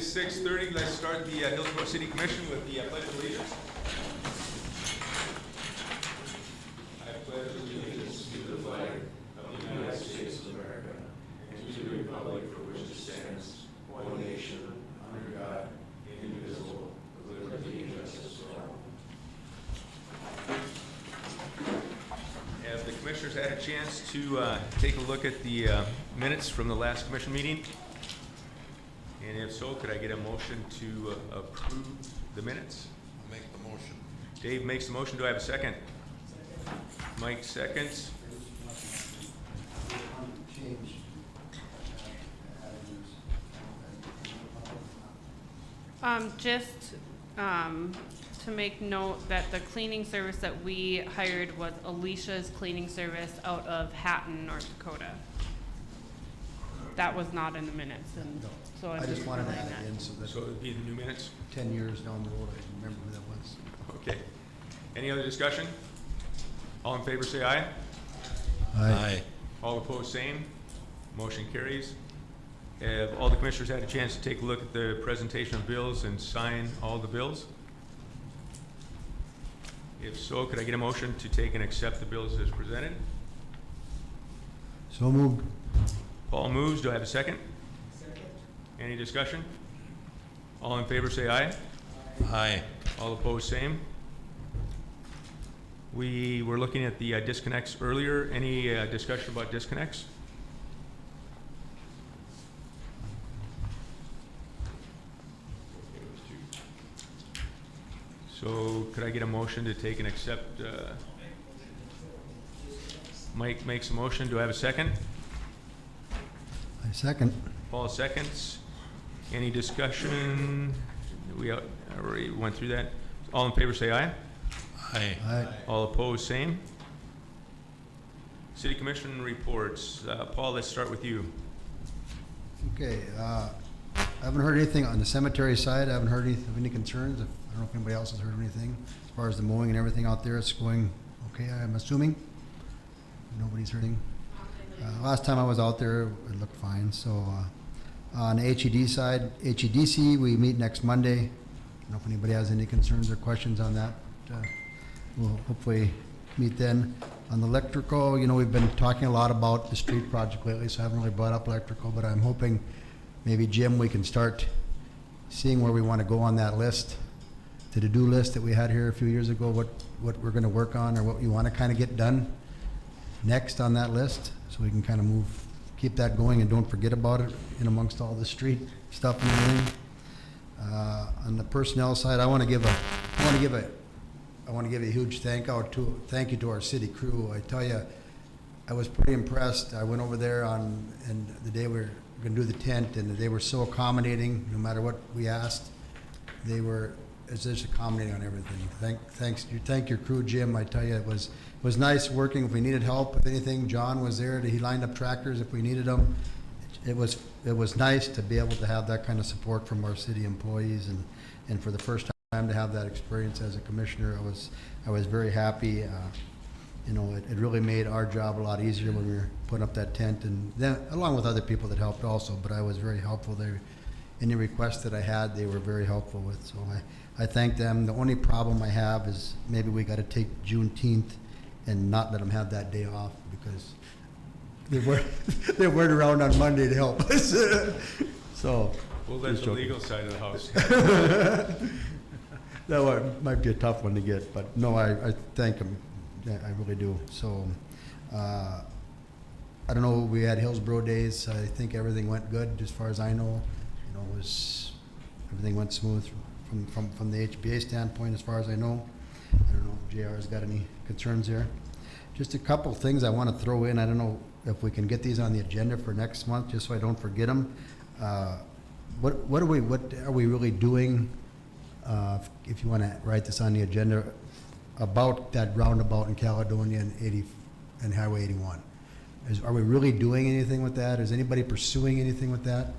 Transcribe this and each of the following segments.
6:30. Let's start the Hillsboro City Commission with the Pledge of Allegiance. I pledge allegiance to the flag of the United States of America and to the republic for which it stands, one nation, under God, indivisible, with liberty and justice for all. Have the commissioners had a chance to take a look at the minutes from the last commission meeting? And if so, could I get a motion to approve the minutes? I'll make the motion. Dave makes the motion. Do I have a second? Mike seconds. Just to make note that the cleaning service that we hired was Alicia's cleaning service out of Hatton, North Dakota. That was not in the minutes, and so I just wanted to add it in so that So it would be the new minutes? 10 years down the road, I remember who that was. Okay. Any other discussion? All in favor say aye. Aye. All opposed, same. Motion carries. Have all the commissioners had a chance to take a look at the presentation of bills and sign all the bills? If so, could I get a motion to take and accept the bills as presented? So moved. Paul moves. Do I have a second? Second. Any discussion? All in favor say aye. Aye. All opposed, same. We were looking at the disconnects earlier. Any discussion about disconnects? So could I get a motion to take and accept? Mike makes a motion. Do I have a second? I second. Paul seconds. Any discussion? We already went through that. All in favor say aye. Aye. Aye. All opposed, same. City Commission reports. Paul, let's start with you. Okay, I haven't heard anything on the cemetery side. I haven't heard any concerns. I don't know if anybody else has heard anything. As far as the mowing and everything out there, it's going okay, I'm assuming. Nobody's heard anything. Last time I was out there, it looked fine. So on the HED side, HEDC, we meet next Monday. I don't know if anybody has any concerns or questions on that. We'll hopefully meet then. On the electrical, you know, we've been talking a lot about the street project lately, so I haven't really brought up electrical, but I'm hoping maybe, Jim, we can start seeing where we want to go on that list, the to-do list that we had here a few years ago, what we're going to work on or what you want to kind of get done next on that list, so we can kind of keep that going and don't forget about it in amongst all the street stuff and everything. On the personnel side, I want to give a huge thank you to our city crew. I tell you, I was pretty impressed. I went over there and the day we were going to do the tent, and they were so accommodating. No matter what we asked, they were just accommodating on everything. Thank your crew, Jim. I tell you, it was nice working. If we needed help with anything, John was there. He lined up tractors if we needed them. It was nice to be able to have that kind of support from our city employees, and for the first time to have that experience as a commissioner, I was very happy. You know, it really made our job a lot easier when we were putting up that tent, and then along with other people that helped also. But I was very helpful there. Any requests that I had, they were very helpful with. So I thank them. The only problem I have is maybe we got to take Juneteenth and not let them have that day off, because they weren't around on Monday to help us. So Well, that's the legal side of the house. that one might be a tough one to get, but no, I thank them. Yeah, I really do. So I don't know. We had Hillsboro days. I think everything went good as far as I know. You know, everything went smooth from the HBA standpoint as far as I know. I don't know if JR's got any concerns there. Just a couple things I want to throw in. I don't know if we can get these on the agenda for next month, just so I don't forget them. What are we really doing? If you want to write this on the agenda, about that roundabout in Caledonia and Highway 81. Are we really doing anything with that? Is anybody pursuing anything with that?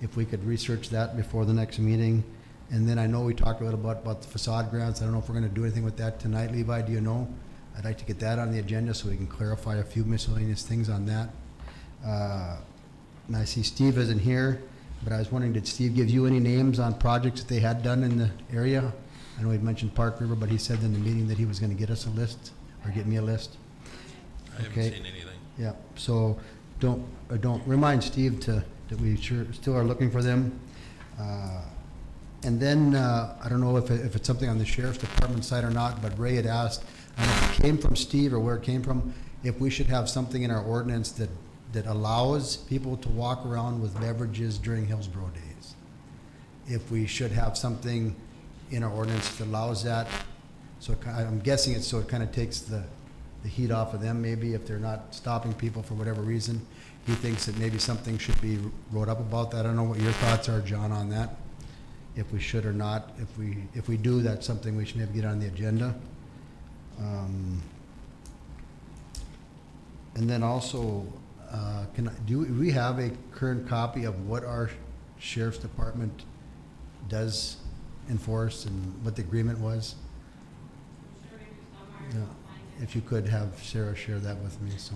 If we could research that before the next meeting. And then I know we talked a little bit about the facade grants. I don't know if we're going to do anything with that tonight. Levi, do you know? I'd like to get that on the agenda so we can clarify a few miscellaneous things on that. And I see Steve isn't here, But I was wondering, did Steve give you any names on projects that they had done in the area? I know he'd mentioned Park River, but he said in the meeting that he was gonna get us a list, or get me a list. I haven't Okay. seen anything. Yeah, so don't remind Steve that we still are looking for them. And then, I don't know if it's something on the sheriff's department side or not, but Ray had asked, I don't know if it came from Steve or where it came from, if we should have something in our ordinance that allows people to walk around with beverages during Hillsboro days. If we should have something in our ordinance that allows that. So I'm guessing it's so it kind of takes the heat off of them maybe if they're not stopping people for whatever reason. He thinks that maybe something should be wrote up about that. I don't know what your thoughts are, John, on that. If we should or not. If we do, that's something we should maybe get on the agenda. And then also, do we have a current copy of what our sheriff's department does enforce and what the agreement was? Yeah, if you could have Sarah share that with me, so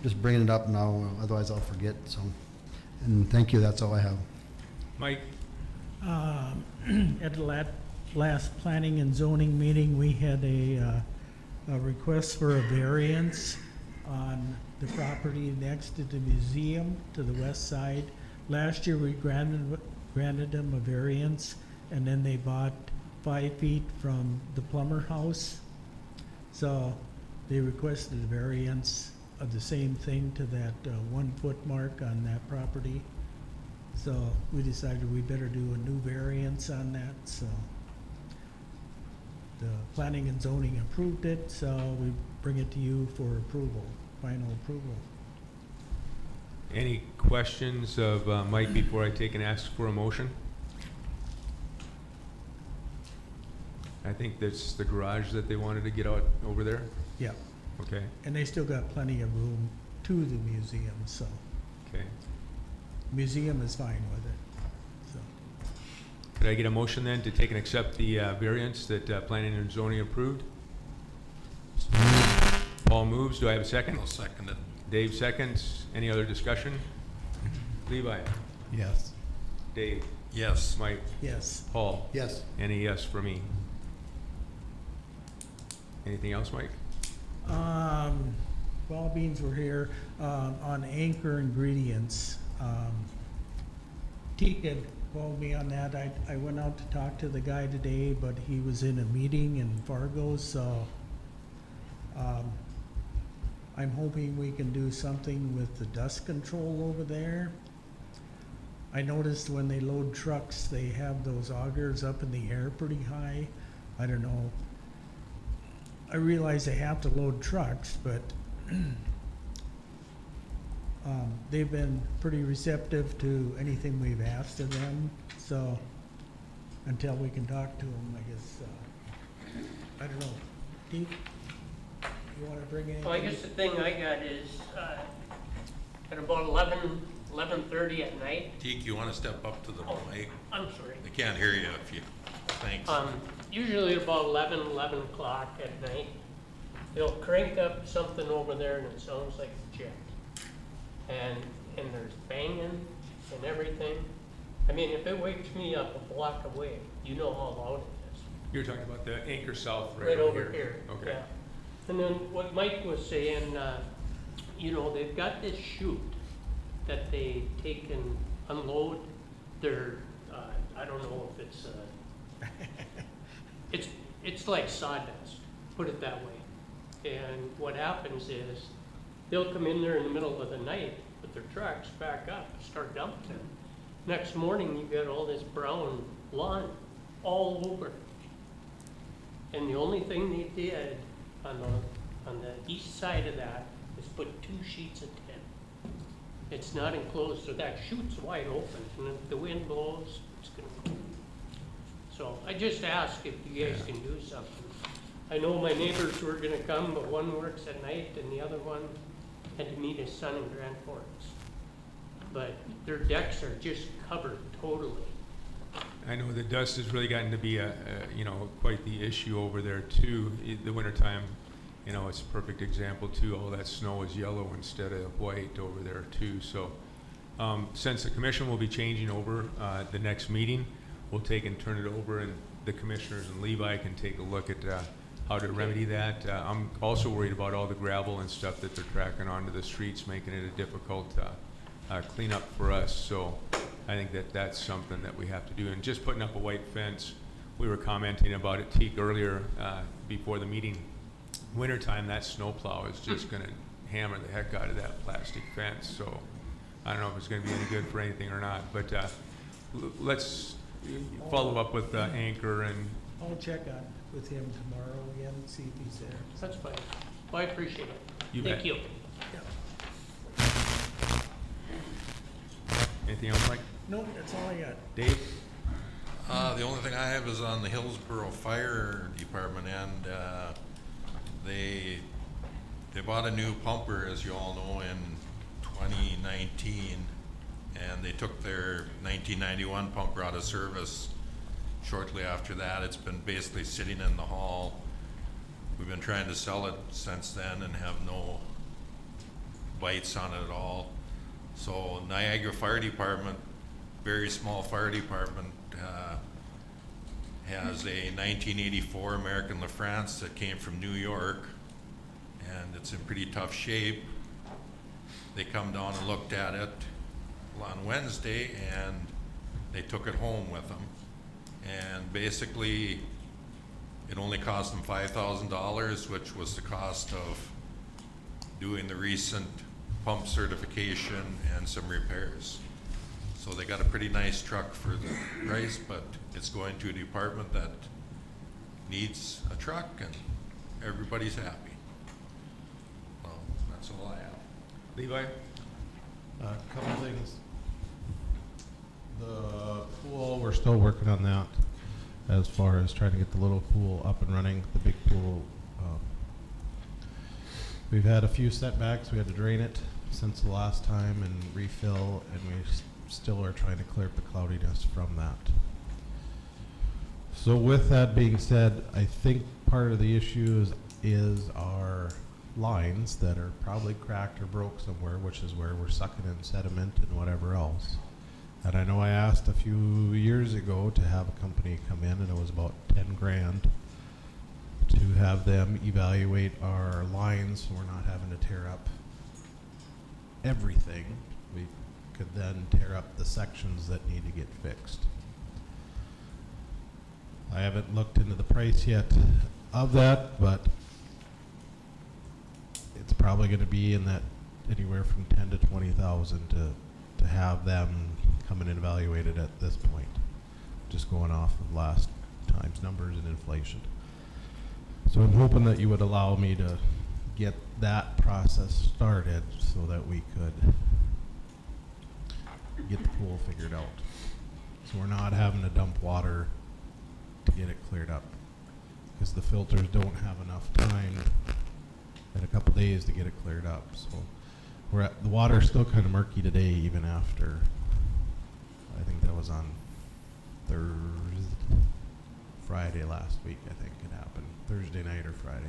just bringing it up now, otherwise I'll forget, so. And thank you, that's all I have. Mike? At the last planning and zoning meeting, we had a request for a variance on the property next to the museum to the west side. Last year, we granted them a variance, and then they bought 5 feet from the plumber house. So they requested a variance of the same thing to that 1 foot mark on that property. So we decided we better do a new variance on that, so the planning and zoning approved it, so we bring it to you for approval, final approval. Any questions of Mike before I take and ask for a motion? I think that's the garage that they wanted to get out over there? Yeah, Okay, and they still got plenty of room to the museum, so okay. museum is fine with it, so. Could I get a motion then to take and accept the variance that planning and zoning approved? Paul moves. Do I have a second? I'll second it. Dave seconds. Any other discussion? Levi? Yes. Dave? Yes. Mike? Yes, Paul? Yes. Any yes for me? Anything else, Mike? while beans were here, on Anchor Ingredients, Teague had called me on that. I went out to talk to the guy today, but he was in a meeting in Fargo, so I'm hoping we can do something with the dust control over there. I noticed when they load trucks, they have those augers up in the air pretty high. I don't know. I realize they have to load trucks, but they've been pretty receptive to anything we've asked of them. So until we can talk to them, I guess, I don't know. Deke, you want to bring anything? Well, I guess the thing I got is, at about 11:30 at night. Deke, you want to step up to the mic? I'm sorry. I can't hear you if you, thanks. Usually about 11 o'clock at night, they'll crank up something over there and it sounds like a jet. And there's banging and everything. I mean, if it wakes me up a block away, you know how loud it is. You're talking about the Anchor South Right over here. Okay. Yeah. And then what Mike was saying, they've got this chute that they take and unload their, I don't know if it's like sawdust, put it that way. And what happens is, they'll come in there in the middle of the night with their trucks, back up, start dumping them. Next morning, you got all this brown lawn all over. And the only thing they did on the east side of that is put 2 sheets of tin. It's not enclosed, so that chute's wide open, and if the wind blows, it's gonna go. So I just asked if you guys can do something. I know my neighbors were gonna come, but one works at night and the other one had to meet his son in Grand Forks. But their decks are just covered totally. I know the dust has really gotten to be quite the issue over there too. The wintertime, it's a perfect example too. All that snow is yellow instead of white over there too. So Since the commission will be changing over the next meeting, we'll take and turn it over, and the commissioners and Levi can take a look at how to remedy that. I'm also worried about all the gravel and stuff that they're tracking onto the streets, making it a difficult cleanup for us. So I think that that's something that we have to do. And just putting up a white fence, we were commenting about it, Teak, earlier before the meeting. Wintertime, that snowplow is just going to hammer the heck out of that plastic fence. So I don't know if it's going to be any good for anything or not. But let's follow up with Anchor and. I'll check on with him tomorrow again, see if he's there. That's fine. Well, I appreciate it. You Thank bet. you. Anything else, Mike? Nope, that's all I got. Dave? The only thing I have is on the Hillsboro Fire Department end. They bought a new pumper, as you all know, in 2019, and they took their 1991 pumper out of service. Shortly after that, it's been basically sitting in the hall. We've been trying to sell it since then and have no bites on it at all. So Niagara Fire Department, very small fire department, has a 1984 American LaFrance that came from New York, and it's in pretty tough shape. They come down and looked at it on Wednesday, and they took it home with them. And basically, it only cost them $5,000, which was the cost of doing the recent pump certification and some repairs. So they got a pretty nice truck for the price, but it's going to a department that needs a truck, and everybody's happy. Well, that's all I have. Levi? Couple things. The pool, we're still working on that as far as trying to get the little pool up and running. The big pool, we've had a few setbacks. We had to drain it since the last time and refill, and we still are trying to clear up the cloudiness from that. So with that being said, I think part of the issue is our lines that are probably cracked or broke somewhere, which is where we're sucking in sediment and whatever else. And I know I asked a few years ago to have a company come in, and it was about 10 grand to have them evaluate our lines so we're not having to tear up everything. We could then tear up the sections that need to get fixed. I haven't looked into the price yet of that, but it's probably going to be in that anywhere from 10 to 20,000 to have them come in and evaluate it at this point, just going off of last time's numbers and inflation. So I'm hoping that you would allow me to get that process started so that we could get the pool figured out. So we're not having to dump water to get it cleared up, because the filters don't have enough time in a couple days to get it cleared up. So the water's still kind of murky today, even after, I think that was on Friday last week, I think it happened, Thursday night or Friday.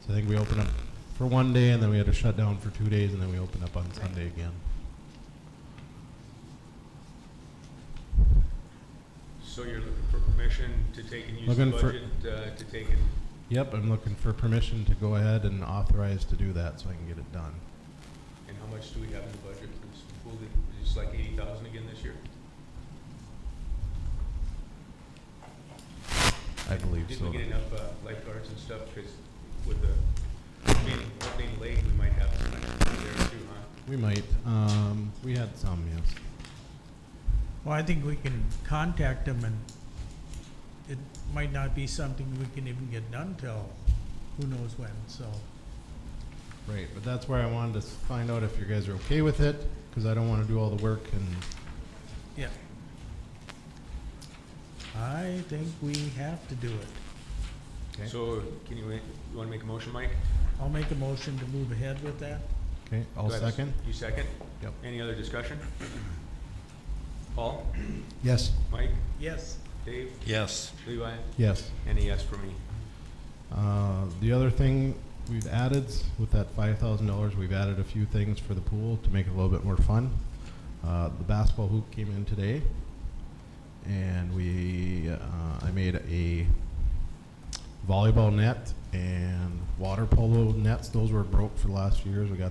So I think we opened up for one day, and then we had to shut down for 2 days, and then we opened up on Sunday again. So you're looking for permission to take and use the Looking for- budget to take and, Yep, I'm looking for permission to go ahead and authorize to do that so I can get it done. and how much do we have in the budget for this pool? Is it like 80,000 again this year? I believe Did so. we get enough lifeguards and stuff? Because with the being late, we might have some extra there too, huh? We might. We had some, yes. Well, I think we can contact them, and it might not be something we can even get done till who knows when, so. Right, but that's where I wanted to find out if you guys are okay with it, because I don't want to do all the work and Yeah. I think we have to do it. Okay. So can you want to make a motion, Mike? I'll make a motion to move ahead with that. okay, I'll Do I have a s- second. You second? Yep. Any other discussion? Paul? Yes. Mike? Yes. Dave? Yes. Levi? Yes. And a yes for me. The other thing we've added with that $5,000, we've added a few things for the pool to make it a little bit more fun. The basketball hoop came in today, and I made a volleyball net and water polo nets. Those were broke for the last few years. I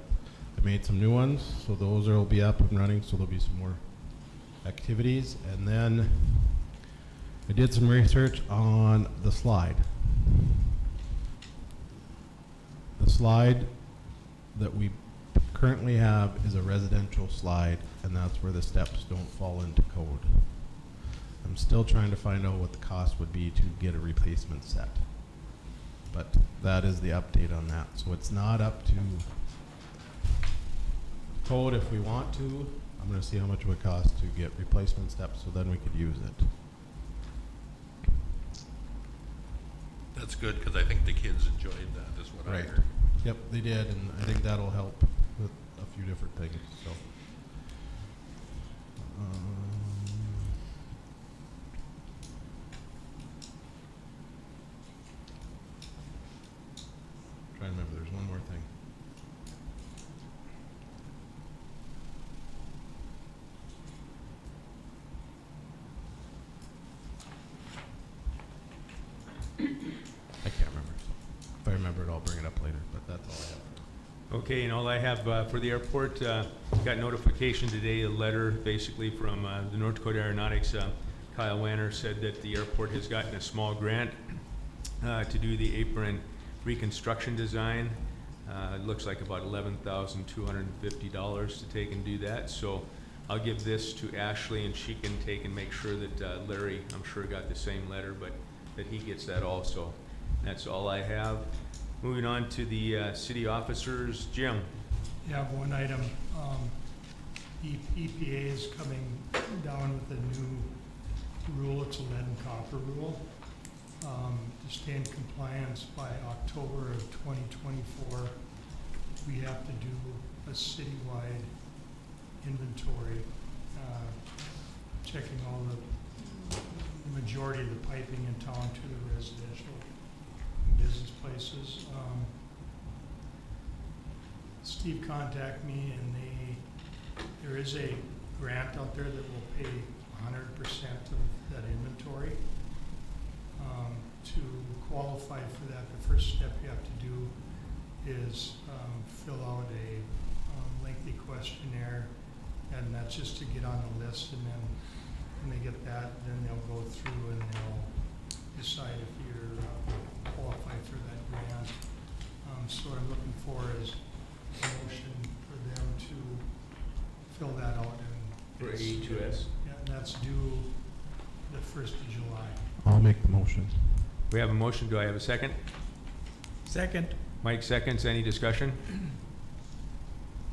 made some new ones, so those will be up and running, so there'll be some more activities. And then I did some research on the slide. The slide that we currently have is a residential slide, and that's where the steps don't fall into code. I'm still trying to find out what the cost would be to get a replacement set. But that is the update on that. So it's not up to code if we want to. I'm going to see how much it would cost to get replacement steps, so then we could use it. That's good, because I think the kids enjoyed that, is what I Right. heard. Yep, they did, and I think that'll help with a few different things, so. Trying to remember, there's one more thing. I can't remember. If I remember it, I'll bring it up later, but that's all I have. Okay, and all I have for the airport, got notification today, a letter basically from the North Dakota Aeronautics. Kyle Wanner said that the airport has gotten a small grant to do the apron reconstruction design. It looks like about $11,250 to take and do that. So I'll give this to Ashley, and she can take and make sure that Larry, I'm sure, got the same letter, but that he gets that also. That's all I have. Moving on to the city officers. Jim? You have one item. EPA is coming down with a new rule. It's a lead and copper rule. To stay in compliance by October of 2024, we have to do a citywide inventory, checking all the majority of the piping in town to the residential and business places. Steve contacted me, and there is a grant out there that will pay 100% of that inventory. To qualify for that, the first step you have to do is fill out a lengthy questionnaire, and that's just to get on the list. And then when they get that, then they'll go through and they'll decide if you're qualified for that grant. So what I'm looking for is a motion for them to fill that out. And For it's- AE2S. Yeah, and that's due the 1st of July. I'll make the motion. We have a motion. Do I have a second? Second. Mike seconds. Any discussion?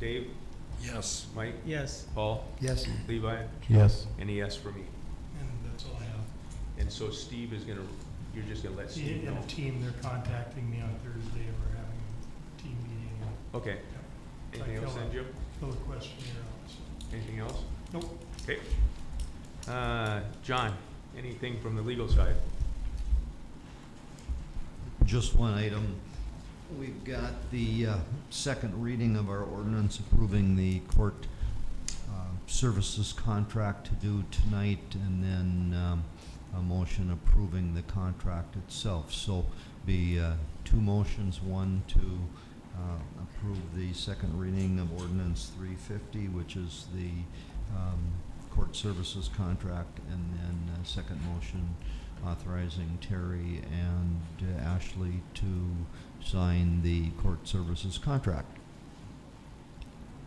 Dave? Yes. Mike? Yes. Paul? Yes? Levi? Yes. Any yes for me? And that's all I have. And so Steve is gonna, you're just gonna let Steve And know? a team, they're contacting me on Thursday, and we're having a team meeting. Okay. Anything else then, Jim? Fill the questionnaire out, so. Anything else? Nope. Okay. John, anything from the legal side? Just one item. We've got the second reading of our ordinance approving the court services contract to do tonight, and then a motion approving the contract itself. So be two motions, one to approve the second reading of ordinance 350, which is the court services contract, and then a second motion authorizing Terry and Ashley to sign the court services contract.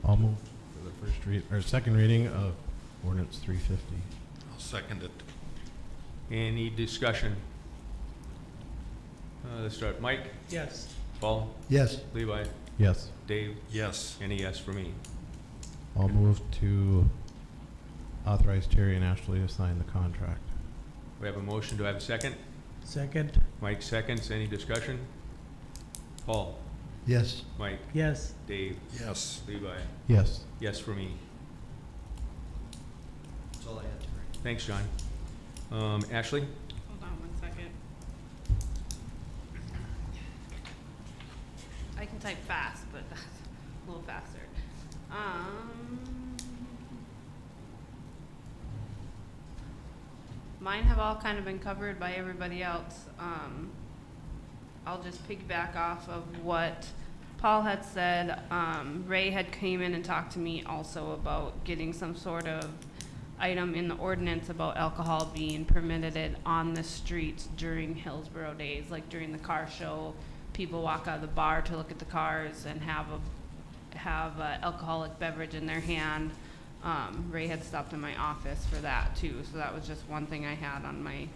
I'll move for the second reading of ordinance 350. I'll second it. Any discussion? Let's start. Mike? Yes. Paul? Yes? Levi? Yes. Dave? Yes. Any yes for me? I'll move to authorize Terry and Ashley to sign the contract. We have a motion. Do I have a second? Second. Mike seconds. Any discussion? Paul? Yes? Mike? Yes. Dave? Yes. Levi? Yes. Yes for me. That's all I had, Terry. Thanks, John. Ashley? Hold on 1 second. I can type fast, but that's a little faster. Mine have all kind of been covered by everybody else. I'll just piggyback off of what Paul had said. Ray had came in and talked to me also about getting some sort of item in the ordinance about alcohol being permitted on the streets during Hillsboro days, like during the car show. People walk out of the bar to look at the cars and have a alcoholic beverage in their hand. Ray had stopped in my office for that too, so that was just one thing I had on my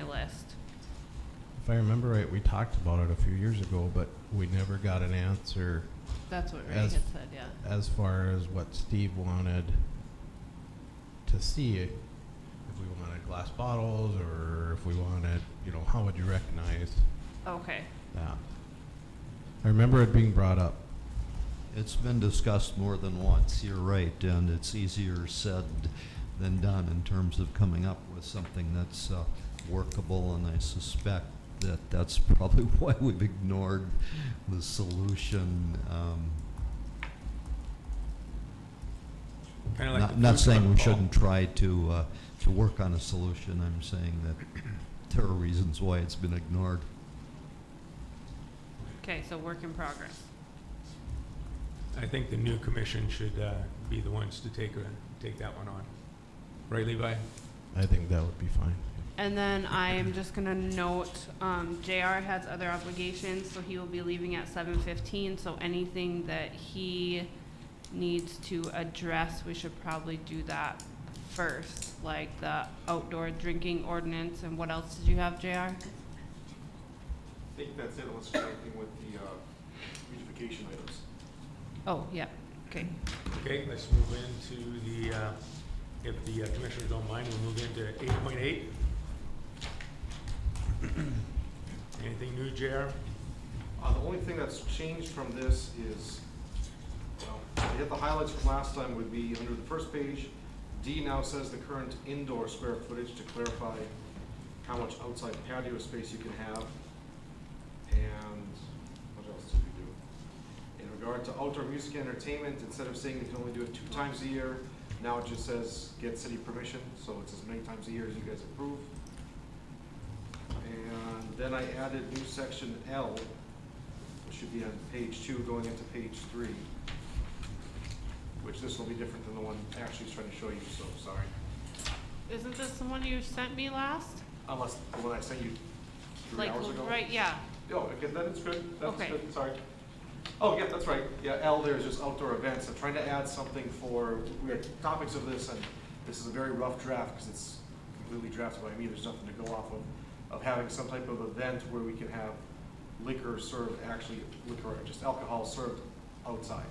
list. If I remember right, we talked about it a few years ago, but we never got an answer That's what Ray As- had said, yeah. as far as what Steve wanted to see. If we wanted glass bottles, or if we wanted, how would you recognize Okay, that? I remember it being brought up. It's been discussed more than once, you're right, and it's easier said than done in terms of coming up with something that's workable, and I suspect that that's probably why we've ignored the solution. Kinda like the Not food saying truck we call. shouldn't try to work on a solution, I'm saying that there are reasons why it's been ignored. okay, so work in progress. I think the new commission should be the ones to take that one on. Right, Levi? I think that would be fine. And then I am just gonna note, JR has other obligations, so he will be leaving at 7:15, so anything that he needs to address, we should probably do that first, like the outdoor drinking ordinance, and what else did you have, JR? I think that's it, unless there's anything with the beautification items. Oh, yeah, okay. Okay, let's move into the, if the commissioners don't mind, we'll move into 8.8. Anything new, JR? The only thing that's changed from this is, well, to hit the highlights from last time would be under the first page. D now says the current indoor square footage to clarify how much outside patio space you can have. And what else did we do? In regard to outdoor music and entertainment, instead of saying you can only do it 2 times a year, now it just says get city permission, so it's as many times a year as you guys approve. And then I added new section L, which should be on page 2 going into page 3, which this will be different than the one Ashley was trying to show you, so sorry. Isn't this the one you sent me last? Unless the one I sent you 3 Like, hours ago. right, yeah, Oh, okay, then it's good, that's Okay. good, sorry. Oh, yeah, that's right, yeah, L there is just outdoor events. I'm trying to add something for, we had topics of this, and this is a very rough draft because it's completely drafted by me, there's nothing to go off of having some type of event where we can have liquor served, actually liquor, or just alcohol served outside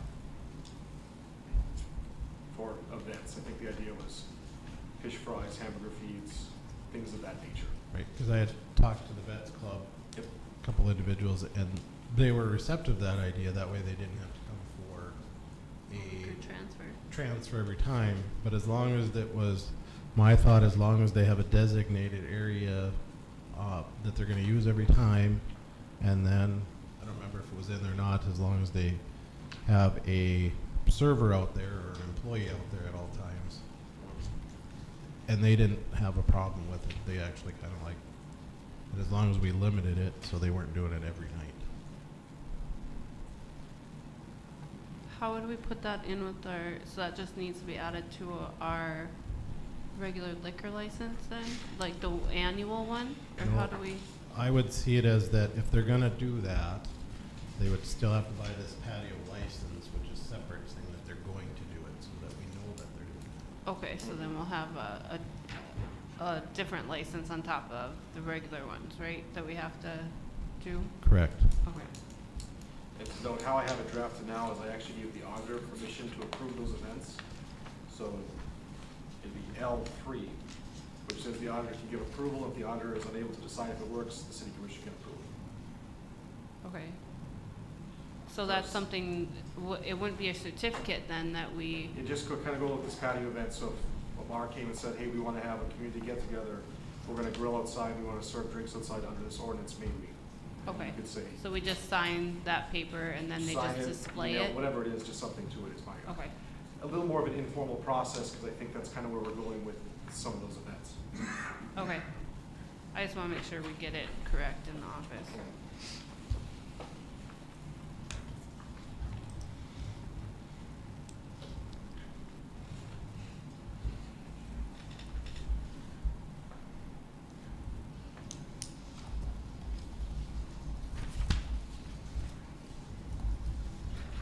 for events. I think the idea was fish fries, hamburger feeds, things of that nature. Right, because I had talked to the Vets Club, Yep. a couple individuals, and they were receptive to that idea. That way they didn't have to come for a good transfer. transfer every time. But as long as that was, my thought, as long as they have a designated area that they're going to use every time, and then, I don't remember if it was in there or not, as long as they have a server out there or an employee out there at all times. And they didn't have a problem with it. They actually kind of liked it, as long as we limited it so they weren't doing it every night. How would we put that in with our, so that just needs to be added to our regular liquor license then? Like the annual one, or No. how do we? I would see it as that if they're gonna do that, they would still have to buy this patio license, which is separate, saying that they're going to do it, so that we know that they're doing it. Okay, so then we'll have a different license on top of the regular ones, right, that we have to do? Correct. Okay. And to note, how I have it drafted now is I actually gave the auditor permission to approve those events. So it'd be L3, which says the auditor can give approval. If the auditor is unable to decide if it works, the city commission can approve. Okay. So that's something, it wouldn't be a certificate then that we, You just kind of go with this patio event. So if a bar came and said, hey, we want to have a community get-together, we're going to grill outside, we want to serve drinks outside under this ordinance, maybe. okay. You could say. So we just sign that paper and then they sign just it, display email, it? whatever it is, just something to it is my. Okay, a little more of an informal process, because I think that's kind of where we're going with some of those events. Okay. I just wanna make sure we get it correct in the office.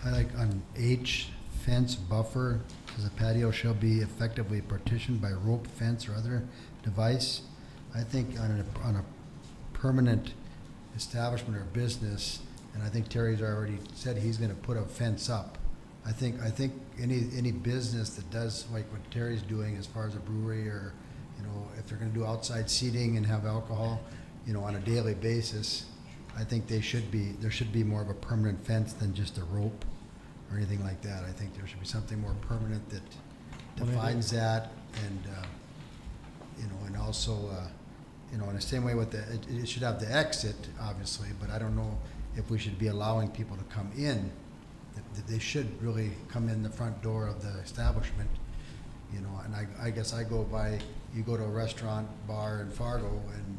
I like on H, fence buffer, says a patio shall be effectively partitioned by rope, fence, or other device. I think on a permanent establishment or business, and I think Terry's already said he's gonna put a fence up. I think any business that does like what Terry's doing as far as a brewery, or, you know, if they're gonna do outside seating and have alcohol, you know, on a daily basis, I think there should be more of a permanent fence than just a rope or anything like that. I think there should be something more permanent that defines that, and, you know, and also, you know, in the same way with it should have the exit, obviously, but I don't know if we should be allowing people to come in. That they should really come in the front door of the establishment, you know, and I guess I go by, you go to a restaurant, bar in Fargo, and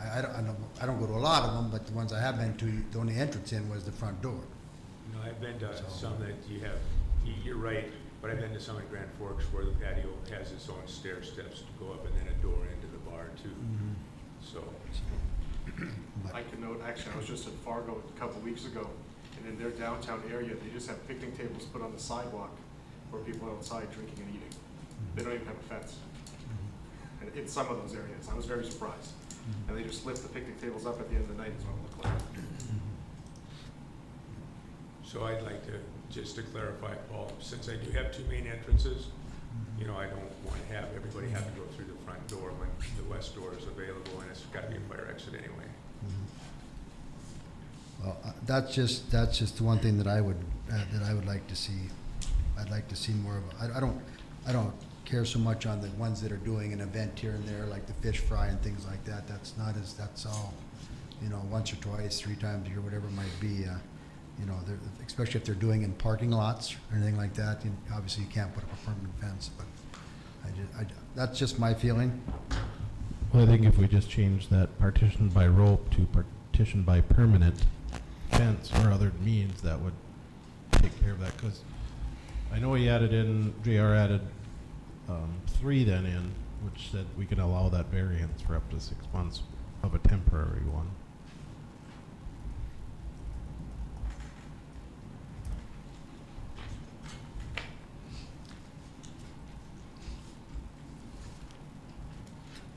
I don't go to a lot of them, but the ones I have been to, the only entrance in was the front door. You know, I've been to some that you're right, but I've been to some in Grand Forks where the patio has its own stair steps to go up and then a door into the bar too. So, But- I can note, actually, I was just at Fargo a couple weeks ago, and in their downtown area, they just have picnic tables put on the sidewalk where people are outside drinking and eating. They don't even have a fence. And in some of those areas, I was very surprised. And they just lift the picnic tables up at the end of the night, is what it looked like. so I'd like to, just to clarify, Paul, since I do have two main entrances, you know, I don't want to have everybody have to go through the front door when the west door is available and it's got to be a fire exit anyway. Well, that's just the one thing that I would like to see. I'd like to see more of, I don't care so much on the ones that are doing an event here and there, like the fish fry and things like that. That's all, you know, once or twice, 3 times a year, whatever it might be. You know, especially if they're doing in parking lots or anything like that, obviously you can't put up a permanent fence, but that's just my feeling. Well, I think if we just change that partition by rope to partition by permanent fence or other means, that would take care of that, because I know he added in, JR added 3 then in, which said we can allow that variance for up to 6 months of a temporary one.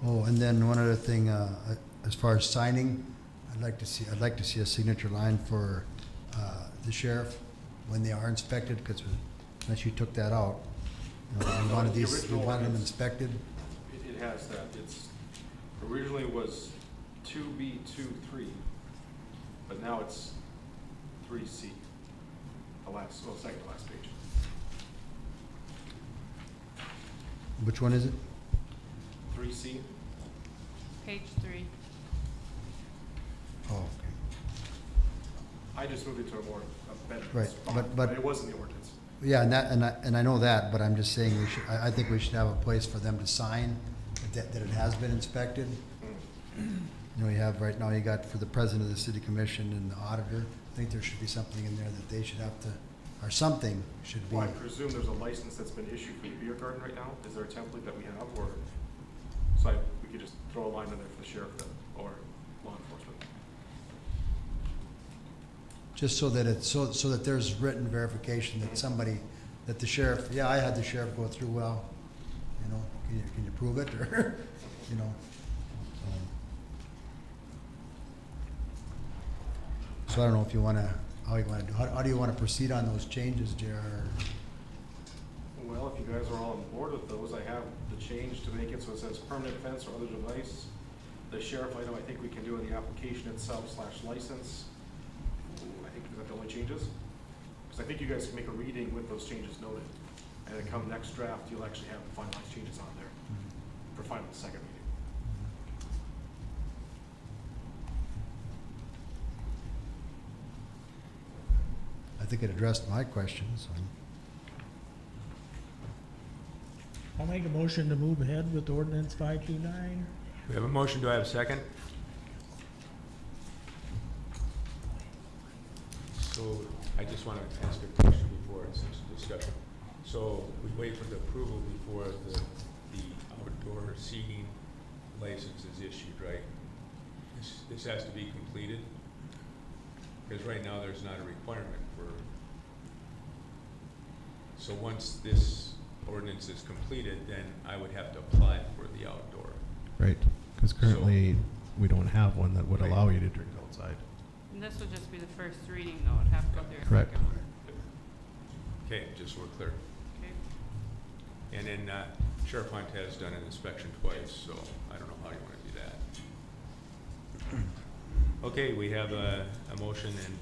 Oh, and then one other thing, as far as signing, I'd like to see a signature line for the sheriff when they are inspected, because unless you took that out, you know, we wanted them inspected. It has that. It's originally was 2B23, but now it's 3C. Second to last page. Which one is it? 3C. Page 3. Oh, okay. I just moved it to a better Right, spot, but- it was in the ordinance. Yeah, and I know that, but I'm just saying I think we should have a place for them to sign that it has been inspected. You know, you have, right now, you got for the president of the city commission and the auditor. I think there should be something in there that they should have to, or something should be. Well, I presume there's a license that's been issued for the beer garden right now. Is there a template that we have, or, we could just throw a line in there for the sheriff then, or law enforcement? Just so that it's, so that there's written verification that the sheriff, yeah, I had the sheriff go through, well, you know, can you prove it, or, you know. So I don't know if you wanna, how do you wanna proceed on those changes, JR? Well, if you guys are all on board with those, I have the change to make it so it says permanent fence or other device. The sheriff item, I think we can do in the application itself / license. I think, is that the only changes? Because I think you guys can make a reading with those changes noted. And then come next draft, you'll actually have the finalized changes on there for final second reading. I think it addressed my questions. I'll make a motion to move ahead with ordinance 529. We have a motion, do I have a second? So I just want to ask a question before it's discussion. So we wait for the approval before the outdoor seating license is issued, right? This has to be completed? Because right now there's not a requirement for, so once this ordinance is completed, then I would have to apply for the outdoor. Right, because currently we don't have one that would Right. allow you to drink outside. And this would just be the first reading, though. It'd have to go through a Correct. second one. Okay, just so we're clear. Okay. And then Sheriff Hunt has done an inspection twice, so I don't know how you want to do that. Okay, we have a motion and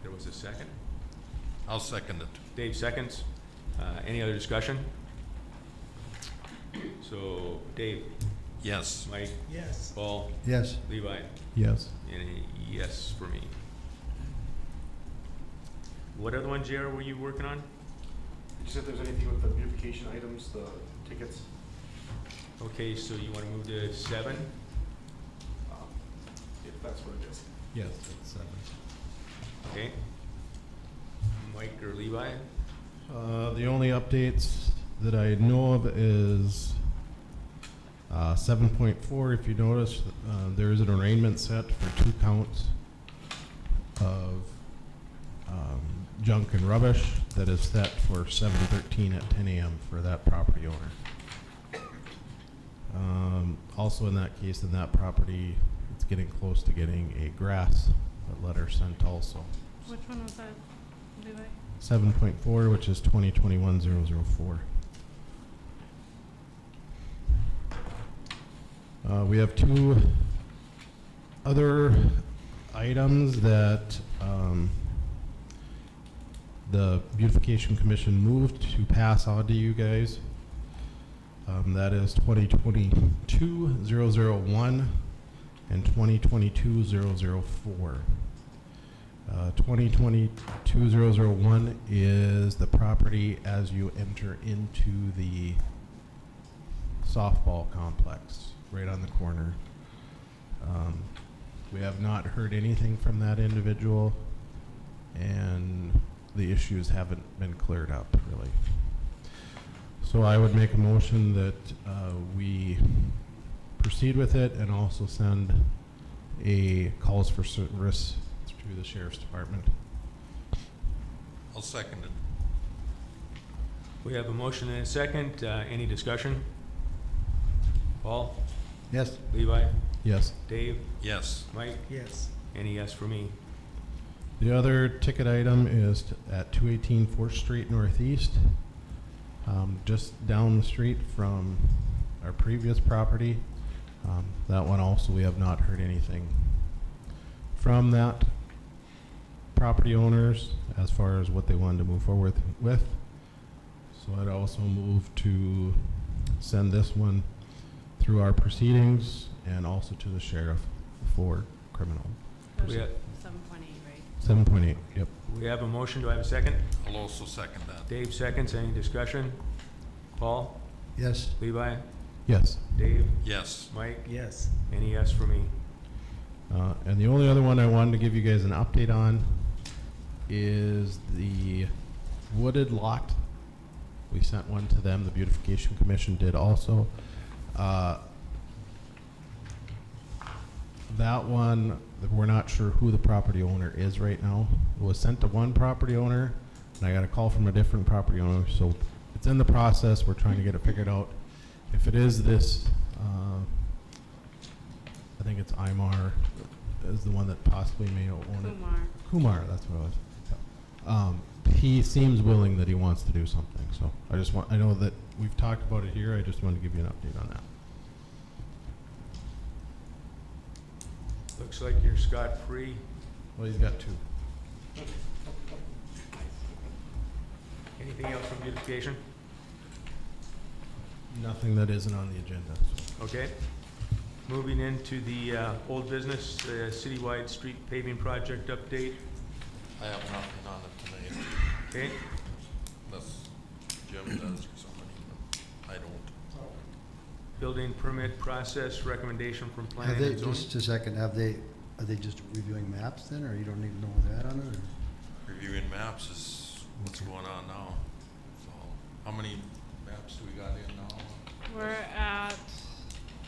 there was a second. I'll second it. Dave seconds. Any other discussion? So Dave, Yes. Mike, Yes. Paul, Yes. Levi, Yes. and a yes for me. What other one, JR, were you working on? You said there's anything with the beautification items, the tickets? Okay, so you want to move to 7? If that's what it is. Yes, it's 7. Okay. Mike or Levi? The only updates that I know of is 7.4. If you notice, there is an arraignment set for 2 counts of junk and rubbish that is set for 7/13 at 10 a.m. for that property owner. Also in that case, in that property, it's getting close to getting a grass letter sent also. Which one was that, Levi? 7.4, which is 2021-004. We have 2 other items that the Beautification Commission moved to pass on to you guys. That is 2022-001 and 2022-004. 2022-001 is the property as you enter into the softball complex, right on the corner. We have not heard anything from that individual, and the issues haven't been cleared up, really. So I would make a motion that we proceed with it and also send a calls for service through the Sheriff's Department. I'll second it. We have a motion and a second. Any discussion? Paul? Yes. Levi? Yes. Dave? Yes. Mike? Yes. Any yes for me? The other ticket item is at 218 4th Street Northeast, just down the street from our previous property. That one also, we have not heard anything from that property owners as far as what they wanted to move forward with. So I'd also move to send this one through our proceedings and also to the sheriff for criminal. We have, 7.8, right? 7.8, yep. we have a motion. Do I have a second? I'll also second that. Dave seconds. Any discussion? Paul? Yes. Levi? Yes. Dave? Yes. Mike? Yes. Any yes for me? And the only other one I wanted to give you guys an update on is the wooded lot. We sent one to them, the Beautification Commission did also. That one, we're not sure who the property owner is right now. It was sent to one property owner, and I got a call from a different property owner, so it's in the process. We're trying to get it figured out. If it is this, I think it's Imar is the one that possibly may own it. Kumar, that's what it was. He seems willing that he wants to do something, so I know that we've talked about it here. I just wanted to give you an update on that. Looks like you're scot-free. Well, he's got 2. Anything else from beautification? Nothing that isn't on the agenda. So. Okay. Moving into the old business, citywide street paving project update. I have nothing on it tonight, Okay. unless Jim does or somebody. I don't. Building permit process recommendation from Have planning they, and zoning. just a second, are they just reviewing maps then, or you don't even know that on it, or? Reviewing maps is what's going on now. So, how many maps do we got in now? We're at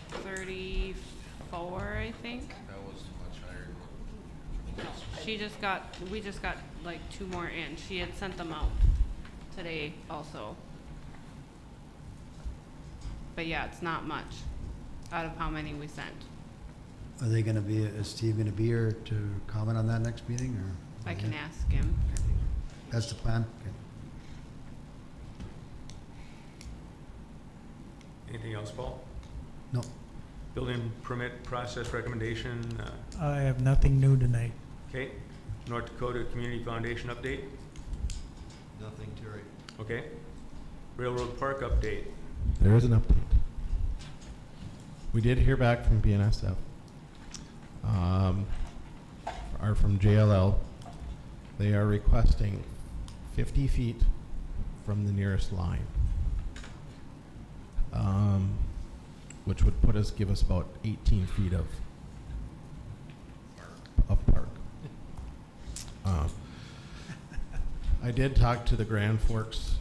34, I think. That was much higher than what. We just got like 2 more in. She had sent them out today also. But yeah, it's not much out of how many we sent. Are they gonna be, is Steve gonna be here to comment on that next meeting, or? I can ask him. That's the plan? Okay. Anything else, Paul? No, Building permit process recommendation, I have nothing new tonight. okay. North Dakota Community Foundation update, Nothing, Terry. okay. Railroad Park update, There is an update. We did hear back from BNSF, or from JLL. They are requesting 50 feet from the nearest line, which would give us about 18 feet of park. I did talk to the Grand Forks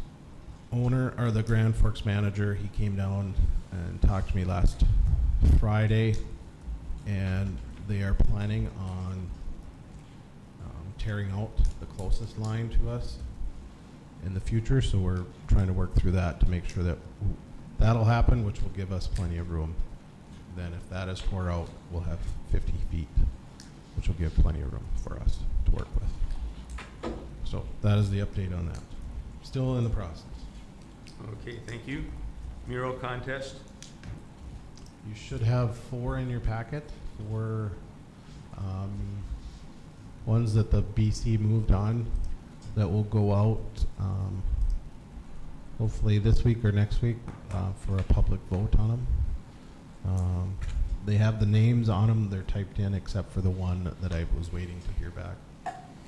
owner, or the Grand Forks manager. He came down and talked to me last Friday, and they are planning on tearing out the closest line to us in the future, so we're trying to work through that to make sure that that'll happen, which will give us plenty of room. Then if that is tore out, we'll have 50 feet, which will give plenty of room for us to work with. So that is the update on that. Still in the process. okay, thank you. Mural contest, You should have 4 in your packet. 4 ones that the BC moved on that will go out hopefully this week or next week for a public vote on them. They have the names on them. They're typed in except for the one that I was waiting to hear back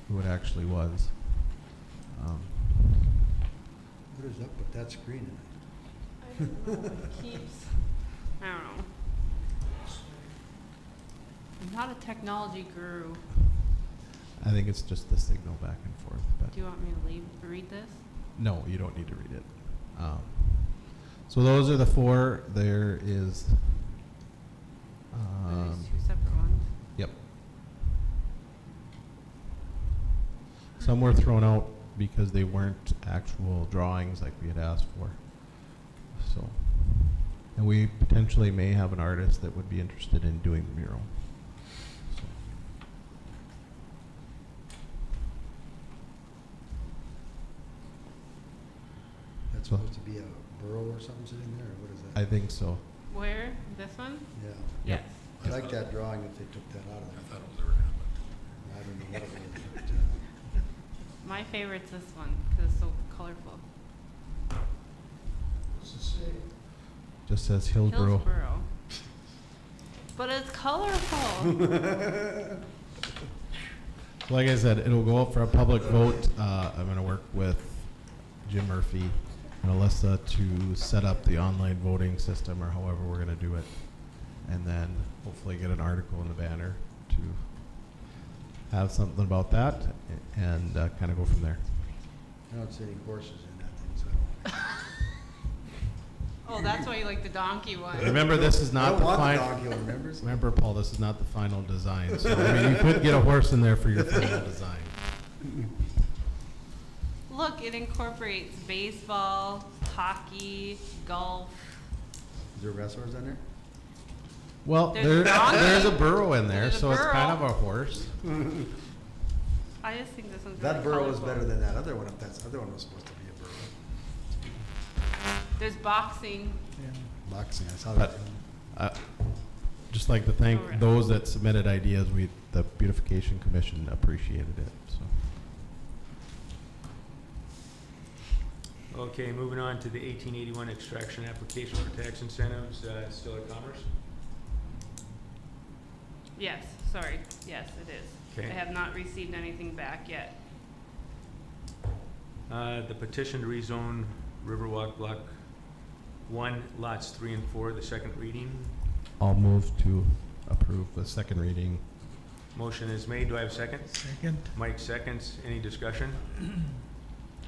who it actually was. what is up with that screen tonight? I don't know. It keeps. I don't know. I'm not a technology guru. I think it's just the signal back and forth. But Do you want me to read this? no, you don't need to read it. So those are the 4. There is. Are these 2 separate ones? Yep. Some were thrown out because they weren't actual drawings like we had asked for. So, and we potentially may have an artist that would be interested in doing the mural. So. That's supposed to be a burrow or something sitting there, or what is that? I think so. Where? This one? Yeah, Yes. I like that drawing if they took that out of I there. thought it was a rabbit. I don't know what it was, but, My favorite's this one because it's so colorful. What's it say? Just says Hillsboro. Hillsboro. But it's colorful. Like I said, it'll go up for a public vote. I'm going to work with Jim Murphy and Alyssa to set up the online voting system, or however we're going to do it, and then hopefully get an article in the banner to have something about that, and kind of go from there. I don't see any horses in that thing, so I don't. Oh, that's why you like the donkey one. Remember, this is I not don't the want the final. donkey one, remember? Remember, Paul, this is not the final design. So I mean, you could get a horse in there for your final design. Look, it incorporates baseball, hockey, golf. Is there wrestlers in there? Well, There's a donkey. there's a burrow in there, There's a so it's kind of burrow. a horse. I just think this one's That really burrow is colorful. better than that other one, if that other one was supposed to be a burrow. There's boxing. Yeah. Boxing, I saw But that. just like to thank Alright. those that submitted ideas. The Beautification Commission appreciated it. So okay, moving on to the 1881 extraction application for tax incentives, still at Commerce. Yes, sorry. Yes, it is. Okay. I have not received anything back yet. The petition to rezone Riverwalk Block 1, lots 3 and 4, the second reading. I'll move to approve the second reading. Motion is made. Do I have a second? Second? Mike seconds. Any discussion?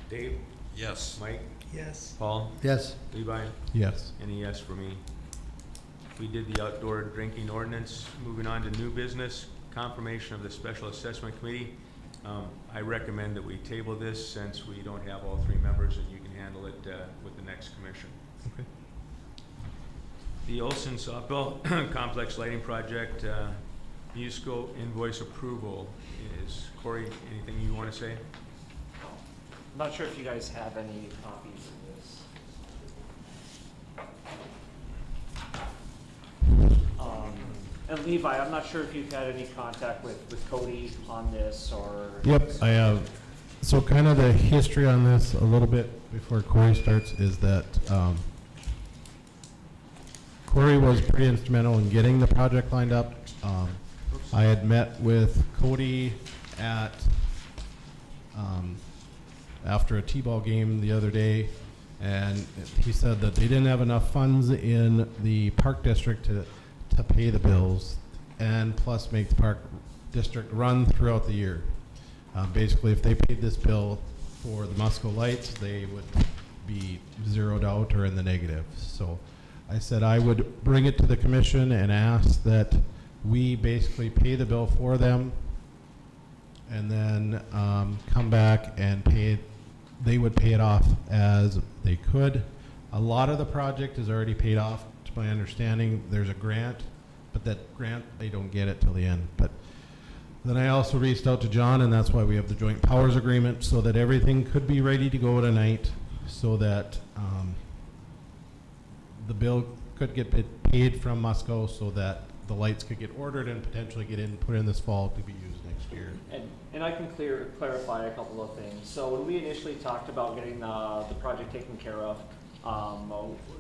Dave? Yes. Mike? Yes. Paul? Yes. Levi? Yes. Any yes for me? We did the outdoor drinking ordinance. Moving on to new business, confirmation of the Special Assessment Committee. I recommend that we table this since we don't have all 3 members and you can handle it with the next commission. Okay. The Olson Softball Complex Lighting Project, musical invoice approval is, Corey, anything you want to say? I'm not sure if you guys have any copies of this. And Levi, I'm not sure if you've had any contact with Cody on this or. Yep, I have. So kind of the history on this a little bit before Corey starts is that Corey was pretty instrumental in getting the project lined up. I had met with Cody at after a T-ball game the other day, and he said that they didn't have enough funds in the park district to pay the bills and plus make the park district run throughout the year. Basically, if they paid this bill for the Musco lights, they would be zeroed out or in the negative. So I said I would bring it to the commission and ask that we basically pay the bill for them and then come back and pay it. They would pay it off as they could. A lot of the project is already paid off, to my understanding. There's a grant, but that grant, they don't get it till the end. But then I also reached out to John, and that's why we have the joint powers agreement, so that everything could be ready to go tonight, so that the bill could get paid from Musco, so that the lights could get ordered and potentially get in, put in this fall to be used next year. And I can clarify a couple of things. So when we initially talked about getting the project taken care of,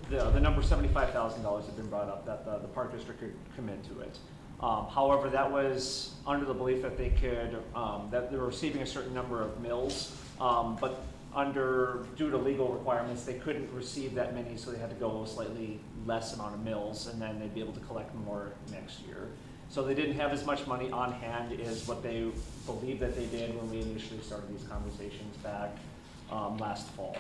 the number $75,000 had been brought up that the park district could commit to it. However, that was under the belief that they could, that they were receiving a certain number of mills, but due to legal requirements, they couldn't receive that many, so they had to go a slightly less amount of mills, and then they'd be able to collect more next year. So they didn't have as much money on hand as what they believed that they did when we initially started these conversations back last fall.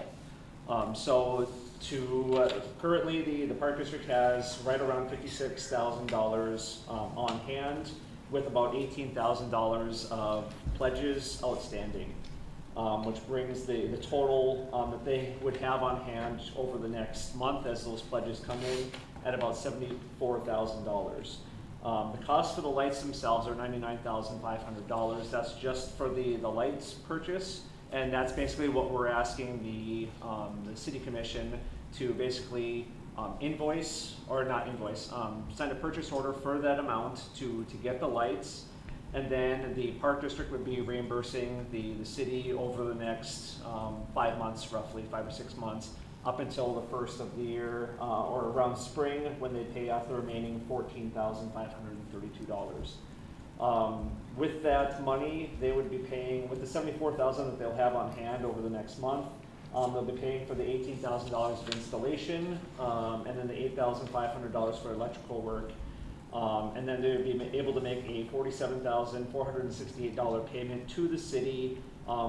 Currently the park district has right around $56,000 on hand, with about $18,000 of pledges outstanding, which brings the total that they would have on hand over the next month as those pledges come in at about $74,000. The cost for the lights themselves are $99,500. That's just for the lights purchase. And that's basically what we're asking the city commission to basically send a purchase order for that amount to get the lights. And then the park district would be reimbursing the city over the next 5 months, roughly 5 or 6 months, up until the first of the year, or around spring, when they pay off the remaining $14,532. With that money, they would be paying, with the $74,000 that they'll have on hand over the next month, they'll be paying for the $18,000 of installation, and then the $8,500 for electrical work. And then they would be able to make a $47,468 payment to the city,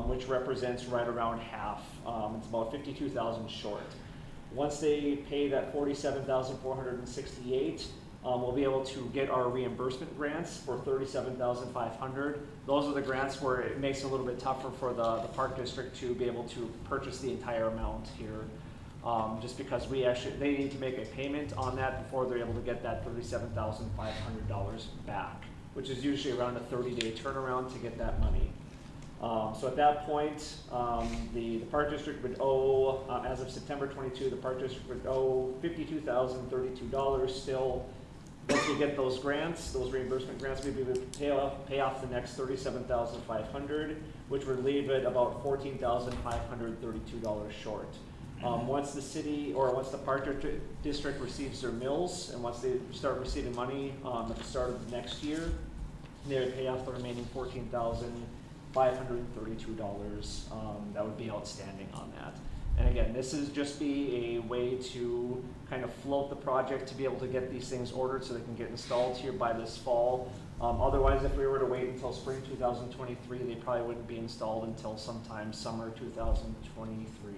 which represents right around half. It's about $52,000 short. Once they pay that $47,468, we'll be able to get our reimbursement grants for $37,500. Those are the grants where it makes it a little bit tougher for the park district to be able to purchase the entire amount here. Just because they need to make a payment on that before they're able to get that $37,500 back, which is usually around a 30-day turnaround to get that money. So at that point, the park district would owe, as of September 22, the park district would owe $52,032 still. Once we get those grants, those reimbursement grants, we'd be able to pay off the next $37,500, which would leave it about $14,532 short. Once the city, or once the park district receives their mills, and once they start receiving money at the start of the next year, they would pay off the remaining $14,532 that would be outstanding on that. And again, this is just be a way to kind of float the project to be able to get these things ordered so they can get installed here by this fall. Otherwise, if we were to wait until spring 2023, they probably wouldn't be installed until sometime summer 2023.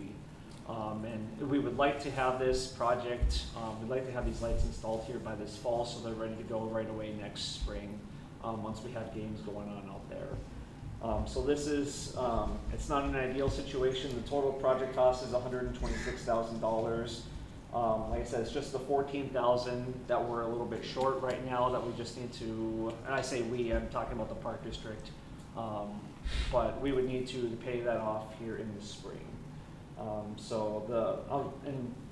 And we would like to have this project, we'd like to have these lights installed here by this fall so they're ready to go right away next spring, once we have games going on out there. So this is, it's not an ideal situation. The total project cost is $126,000. Like I said, it's just the 14,000 that we're a little bit short right now that we just need to, and I say we, I'm talking about the Park District, but we would need to pay that off here in the spring. And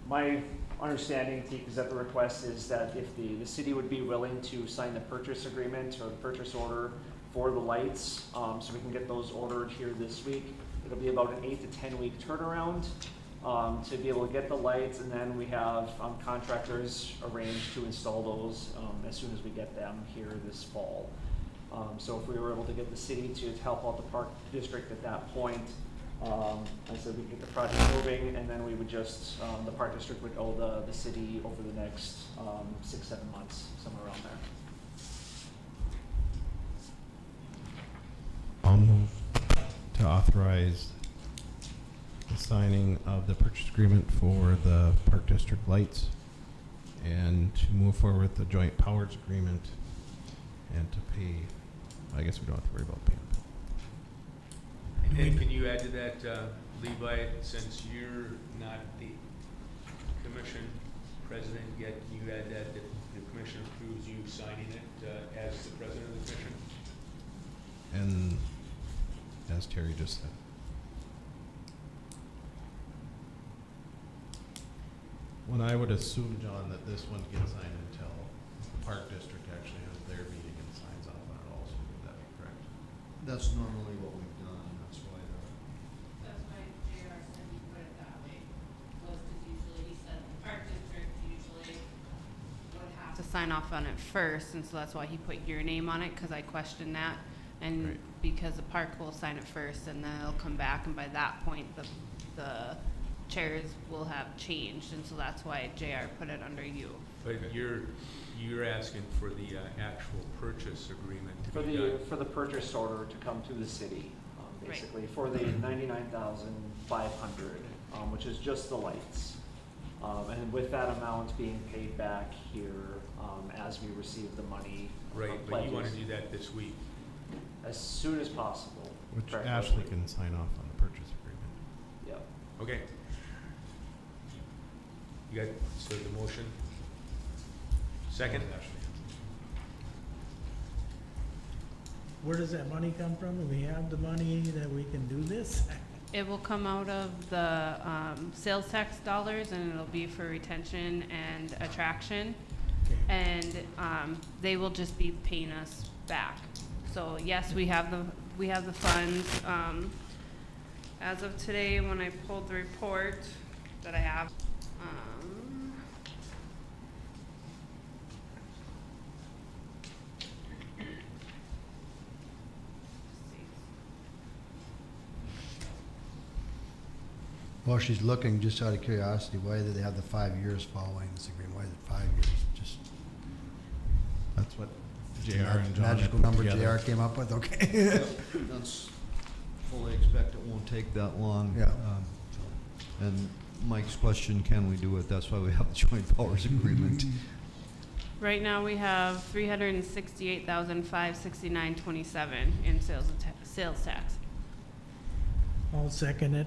my understanding, Teek, is that the request is that if the city would be willing to sign the purchase agreement or the purchase order for the lights, so we can get those ordered here this week. It'll be about an 8 to 10 week turnaround to be able to get the lights, and then we have contractors arranged to install those as soon as we get them here this fall. So if we were able to get the city to help out the Park District at that point, I said we could get the project moving, and then we would just, the Park District would owe the city over the next 6-7 months, somewhere around there. I'll move to authorize the signing of the purchase agreement for the Park District lights and to move forward with the joint powers agreement and to pay, I guess we don't have to worry about paying. And can you add to that, Levi, since you're not the commission president yet, can you add that if the commission approves you signing it as the president of the commission? And as Terry just said. When I would assume, John, that this one gets signed until the Park District actually has their meeting and signs off on it also, would that be correct? That's normally what we've done, that's why That's why JR said he put it that way, was because usually he said the Park District usually would have to sign off on it first, and so that's why he put your name on it, because I questioned that. And Right. because the park will sign it first, and then it'll come back, and by that point, the chairs will have changed, and so that's why JR put it under you. But you're asking for the actual purchase agreement to be done. For the purchase order to come to the city, basically, for the 99,500, which is just the lights. And with that amount being paid back here, as we receive the money. Right, from but you want to pledges. do that this week. As soon as possible. Which preferably. Ashley can sign off on the purchase agreement. Yep. Okay. You got, so the motion? Second? Where does that money come from? Do we have the money that we can do this? It will come out of the sales tax dollars, and it'll be for retention and attraction. Okay. And they will just be paying us back. So yes, we have the funds. As of today, when I pulled the report that I have, While she's looking, just out of curiosity, why do they have the 5 years following this agreement? Why is it 5 years? Just That's what JR and John had magical put number together. JR came up with, okay. that's, fully expect it won't take that long. Yeah. And Mike's question, can we do it? That's why we have the joint powers agreement. right now we have $368,569.27 in sales tax. I'll second it.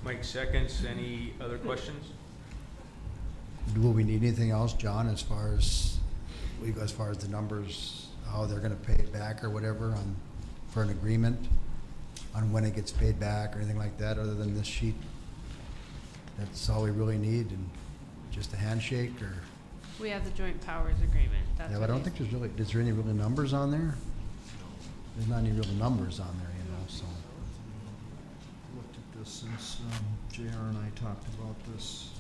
Mike seconds. Any other questions? Will we need anything else, John, as far as the numbers, how they're gonna pay it back or whatever for an agreement on when it gets paid back or anything like that, other than this sheet? That's all we really need, and just a handshake, or? We have the joint powers agreement. That's Yeah, but I what don't he's- think is there any real numbers on there? There's not any real numbers on there, so. Looked at this since JR and I talked about this.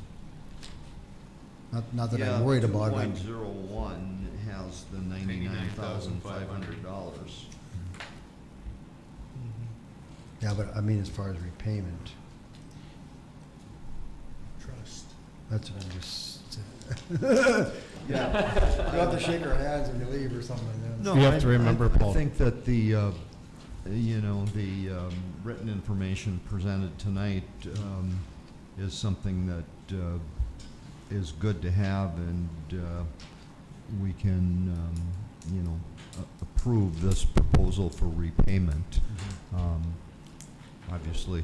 Not that I'm worried about it. Yeah, 2.01 has the $99,500. Yeah, but I mean, as far as repayment. That's what I'm just, yeah. You have to shake our hands when you leave or something like that. No, You have to remember, I Paul. think that the, written information presented tonight is something that is good to have, and we can, approve this proposal for repayment. Obviously,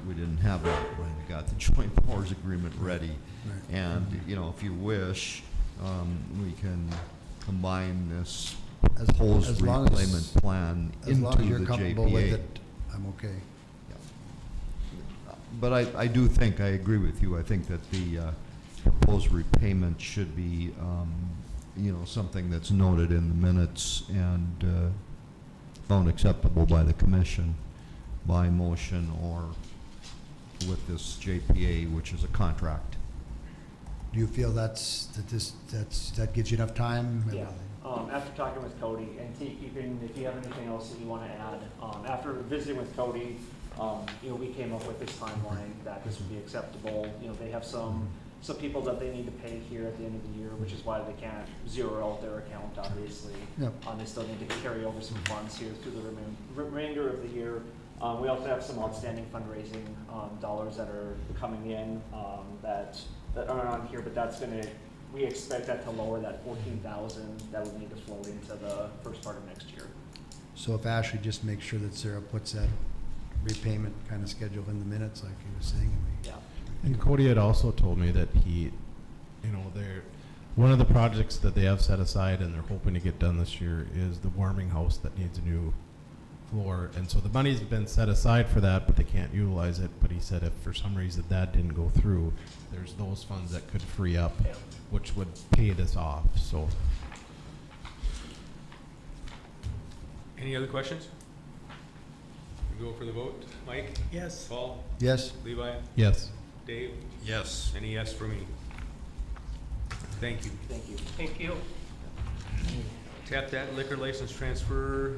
we didn't have that when we got the joint powers agreement ready. Right. And, if you wish, we can combine this As proposed long as- repayment plan As long as into you're the comfortable with JPA. it, I'm okay. But I do think, I agree with you, I think that the proposed repayment should be, something that's noted in the minutes and found acceptable by the commission by motion or with this JPA, which is a contract. Do you feel that gives you enough time? Yeah, after talking with Cody, and if you have anything else that you want to add, after visiting with Cody, we came up with this timeline that this would be acceptable. They have some people that they need to pay here at the end of the year, which is why they can't zero out their account, obviously. Yep. They still need to carry over some funds here through the remainder of the year. We also have some outstanding fundraising dollars that are coming in that aren't on here, but we expect that to lower that 14,000 that would need to flow into the first part of next year. So if Ashley just makes sure that Sarah puts that repayment kind of schedule in the minutes like he was saying. Yeah. And Cody had also told me that one of the projects that they have set aside and they're hoping to get done this year is the warming house that needs a new floor. And so the money's been set aside for that, but they can't utilize it. But he said if for some reason that didn't go through, there's those funds that could free up, which would pay this off. So. Any other questions? We go for the vote. Mike? Yes. Paul? Yes? Levi? Yes. Dave? Yes. Any yes for me? Thank you. Thank you. Thank you. Tap that liquor license transfer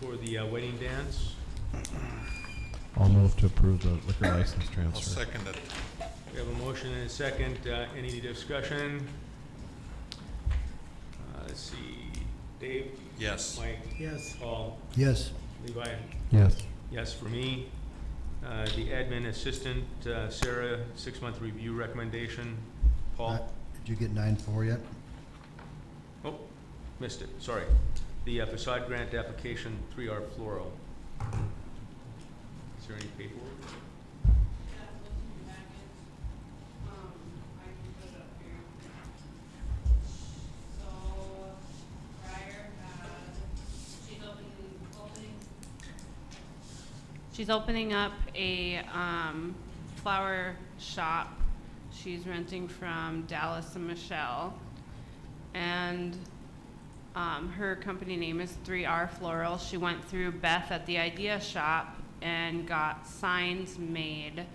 for the wedding dance. I'll move to approve the liquor license I'll transfer. second it. We have a motion and a second. Any discussion? Let's see. Dave? Yes. Mike? Yes. Paul? Yes? Levi? Yes. Yes for me. The admin assistant, Sarah, 6-month review recommendation. Paul? Did you get 9-4 yet? Oh, missed it, sorry. The facade grant application, 3R Floral. Is there any paperwork? She's opening up a flower shop. She's renting from Dallas and Michelle. And her company name is 3R Floral. She went through Beth at the Idea Shop and got signs made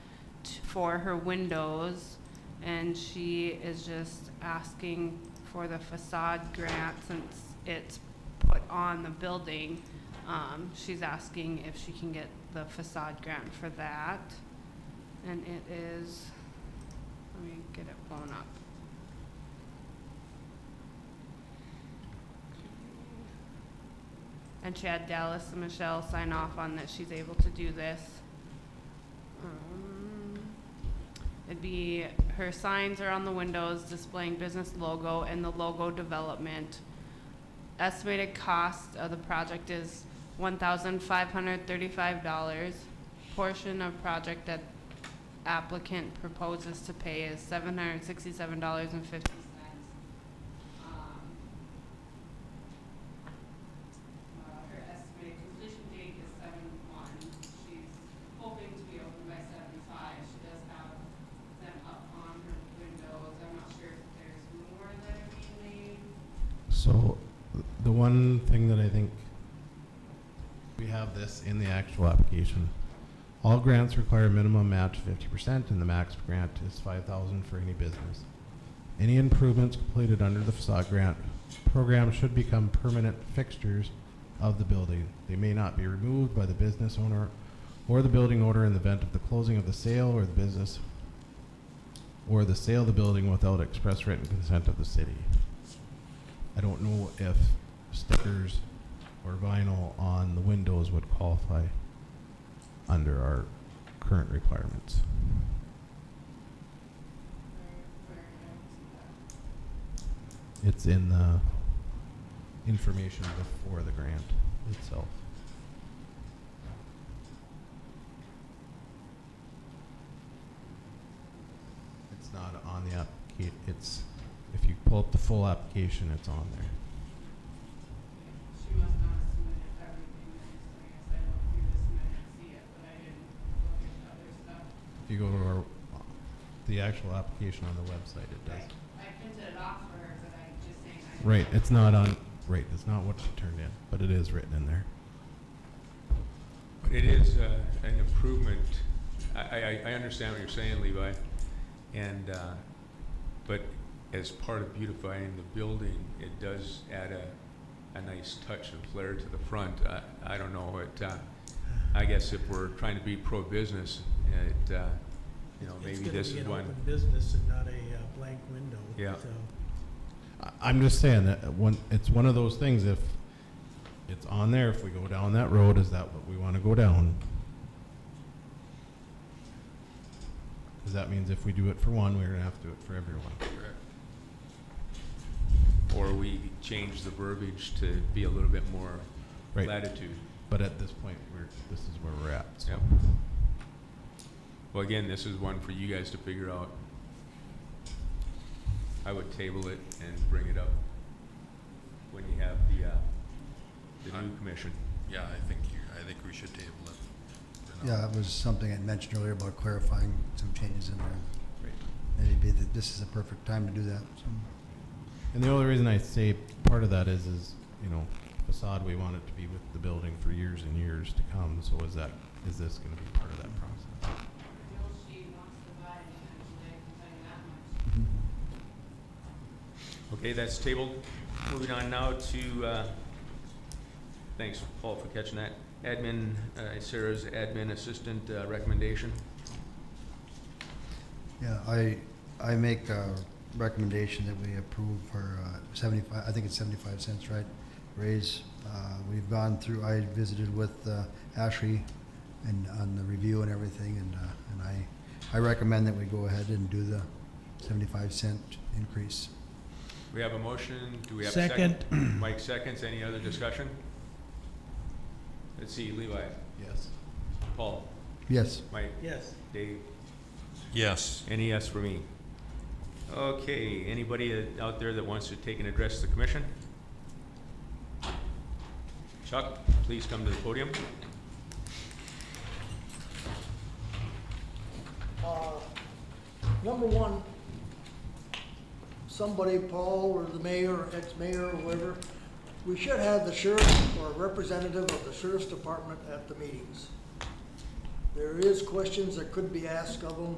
for her windows. And she is just asking for the facade grant since it's put on the building. She's asking if she can get the facade grant for that. And it is, let me get it blown up. And she had Dallas and Michelle sign off on that she's able to do this. It'd be, her signs are on the windows displaying business logo and the logo development. Estimated cost of the project is $1,535. Portion of project that applicant proposes to pay is $767.50. Her estimated completion date is 7/1. She's hoping to be open by 7/5. She does have them up on her windows. I'm not sure if there's more that are being made. So the one thing that I think we have this in the actual application. All grants require a minimum match 50% and the max grant is $5,000 for any business. Any improvements completed under the facade grant program should become permanent fixtures of the building. They may not be removed by the business owner or the building owner in the event of the closing of the sale or the business or the sale of the building without express written consent of the city. I don't know if stickers or vinyl on the windows would qualify under our current requirements. It's in the information before the grant itself. It's not on the it's, if you pull up the full application, it's on there. She must not have submitted everything that you're saying, 'cause I looked through this and I didn't see it, but I didn't look at the other stuff. If you go to the actual application on the website, it does. I printed it off for her, but I just saying I. Right, it's not on, right, it's not what she turned in, but it is written in there. But it is an improvement. I understand what you're saying, Levi, and but as part of beautifying the building, it does add a nice touch and flair to the front. I don't know, I guess if we're trying to be pro-business, you know, maybe this is one. It's gonna be an open business and not a blank window. Yeah. So. I'm just saying that it's one of those things, if it's on there, if we go down that road, is that what we want to go down? Because that means if we do it for one, we're going to have to do it for everyone. Or we change the verbiage to be a little bit more Right. latitude. But at this point, this is where we're at. So. Yep. Well, again, this is one for you guys to figure out. I would table it and bring it up when you have the new commission. Yeah, I think we should table it. for now. Yeah, it was something I mentioned earlier about clarifying some changes in there. Right. Maybe that this is a perfect time to do that. So. And the only reason I say part of that is you know, Facade, we want it to be with the building for years and years to come. So is this going to be part of that process? She wants to buy it eventually, I can tell you that much. Okay, that's tabled. Moving on now to, thanks, Paul, for catching that. Admin, Sarah's admin assistant recommendation. Yeah, I make a recommendation that we approve for 75, I think it's 75 cents, right, raise. We've gone through, I visited with Ashley and on the review and everything, and I recommend that we go ahead and do the 75-cent increase. We have a motion. Do we have a Second. second? Mike seconds. Any other discussion? Let's see, Levi, Yes. Paul, Yes. Mike, Yes. Dave, Yes. any yes for me? Okay, anybody out there that wants to take and address the commission? Chuck, please come to the podium. Number one, somebody, Paul or the mayor, or ex-mayor or whoever, we should have the sheriff or a representative of the sheriff's department at the meetings. There is questions that could be asked of them,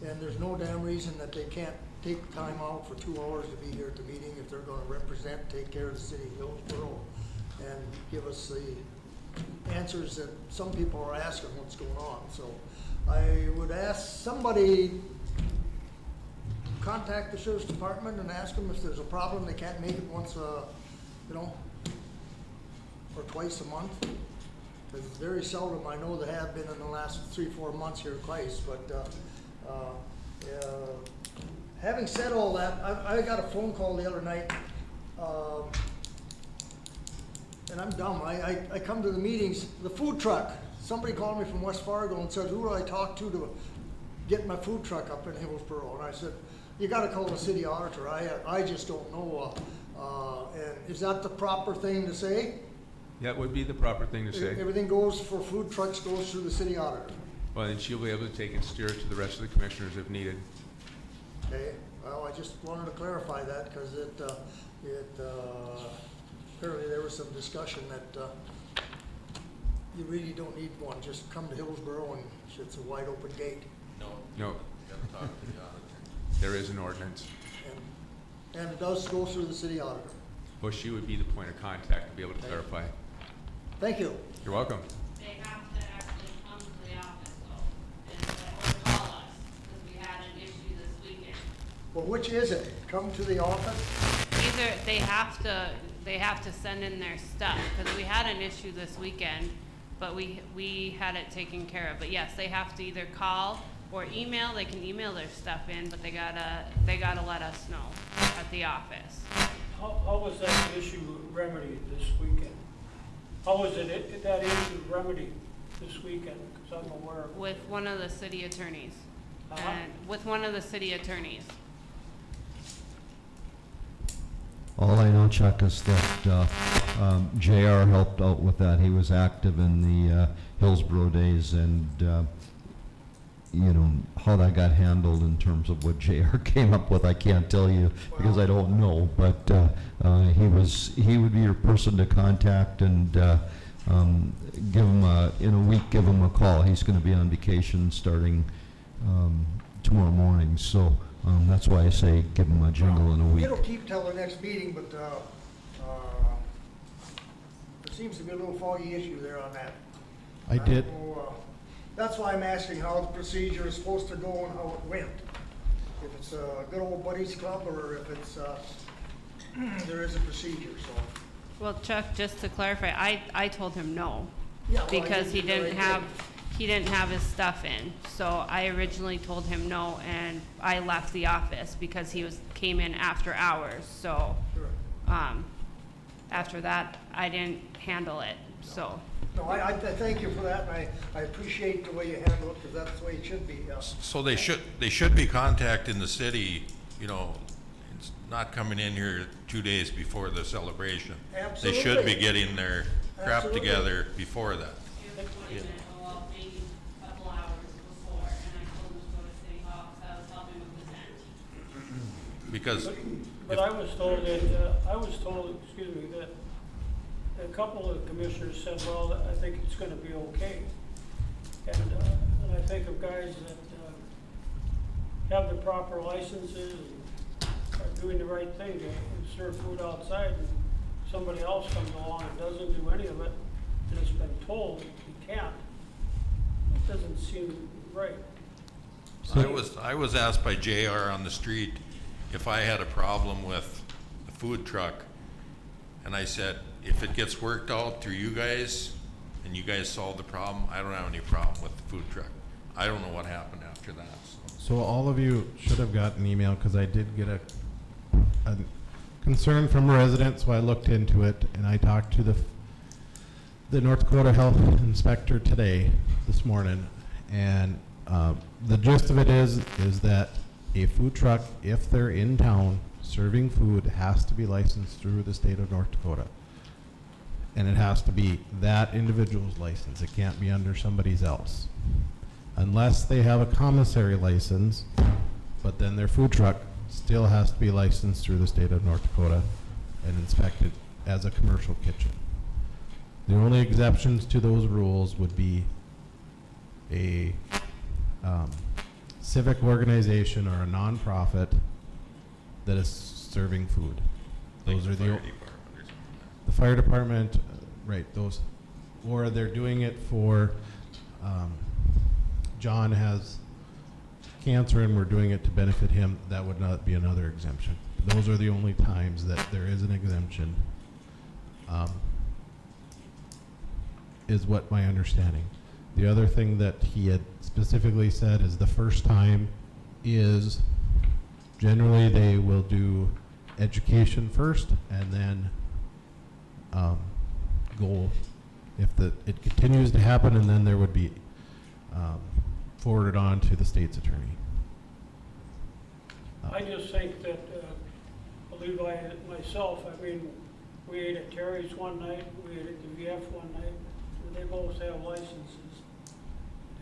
and there's no damn reason that they can't take time out for 2 hours to be here at the meeting if they're gonna represent, take care of the city of Hillsboro, and give us the answers that some people are asking what's going on. So I would ask somebody, contact the sheriff's department and ask them if there's a problem, they can't make it once or twice a month. Because very seldom, I know they have been in the last 3-4 months here twice, but having said all that, I got a phone call the other night, and I'm dumb, I come to the meetings, the food truck, somebody called me from West Fargo and said, who do I talk to get my food truck up in Hillsboro? And I said, you gotta call the city auditor, I just don't know, and is that the proper thing to say? That would be the proper thing to say. Everything goes for food trucks goes through the city auditor. Well, then she'll be able to take and steer it to the rest of the commissioners if needed. Okay, well, I just wanted to clarify that, because apparently there was some discussion that, you really don't need one, just come to Hillsboro and it's a wide open gate. No, You gotta talk to the auditor. there is an ordinance. And it does go through the city auditor. Well, she would be the point of contact to be able to clarify. Thank you. You're welcome. They have to actually come to the office though, or call us, because we had an issue this week Well, which is it? Come to the office? Either they have to send in their stuff, because we had an issue this weekend, but we had it taken care of. But yes, they have to either call or email. They can email their stuff in, but they gotta let us know at the office. How was that issue remedied this weekend? How was that issue remedied this weekend? Because I'm aware of. With one of the city attorneys. Uh-huh. And with one of the city attorneys. All I know, Chuck, is that JR helped out with that. He was active in the Hillsboro days, and you know, how that got handled in terms of what JR came up with, I can't tell you because I don't know, but he would be your person to contact, and give him in a week, give him a call. He's going to be on vacation starting tomorrow morning, so that's why I say give him a jingle in a week. It'll keep till the next meeting, but there seems to be a little foggy issue there on that. I did, don't know, that's why I'm asking how the procedure is supposed to go and how it went. If it's a good old buddies club, or if it's, there is a procedure, so. Well, Chuck, just to clarify, I told him no, Yeah, well, because he you did the didn't right have his stuff in. So I originally told him no, and I left the office because he came in after hours. So, thing. Sure. after that, I didn't handle it, so. No, I thank you for that, and I appreciate the way you handle it, because that's the way it should be. So they should be contacting the city, you know, it's not coming in here 2 days before the celebration. Absolutely. They should be getting their crap Absolutely. together before that. Maybe a couple hours before, and I told him to go to City Hall, because I was helping with the tent. Because But I was told excuse me, that a couple of commissioners said, well, I think it's gonna be okay. And I think of guys that have the proper licenses and are doing the right thing to serve food outside, and somebody else comes along and doesn't do any of it, and it's been told you can't. It doesn't seem right. I was asked by JR on the street if I had a problem with the food truck, and I said, if it gets worked out through you guys and you guys solve the problem, I don't have any problem with the food truck. I don't know what happened after that. so all of you should have gotten an email, because I did get a concern from a resident, so I looked into it, and I talked to the North Dakota Health Inspector this morning, and the gist of it is that a food truck, if they're in town serving food, has to be licensed through the state of North Dakota. And it has to be that individual's license. It can't be under somebody's else. Unless they have a commissary license, but then their food truck still has to be licensed through the state of North Dakota and inspected as a commercial kitchen. The only exceptions to those rules would be a civic organization or a nonprofit that is serving food. Those are the fire department, right, those, or they're doing it for, John has cancer and we're doing it to benefit him, that would not be another exemption. Those are the only times that there is an exemption, is what my understanding. The other thing that he had specifically said is the first time is generally they will do education first and then go, if it continues to happen, and then there would be forwarded on to the state's attorney. I just think that, Levi and myself, I mean, we ate at Terry's one night, we ate at the VF one night, and they both have licenses.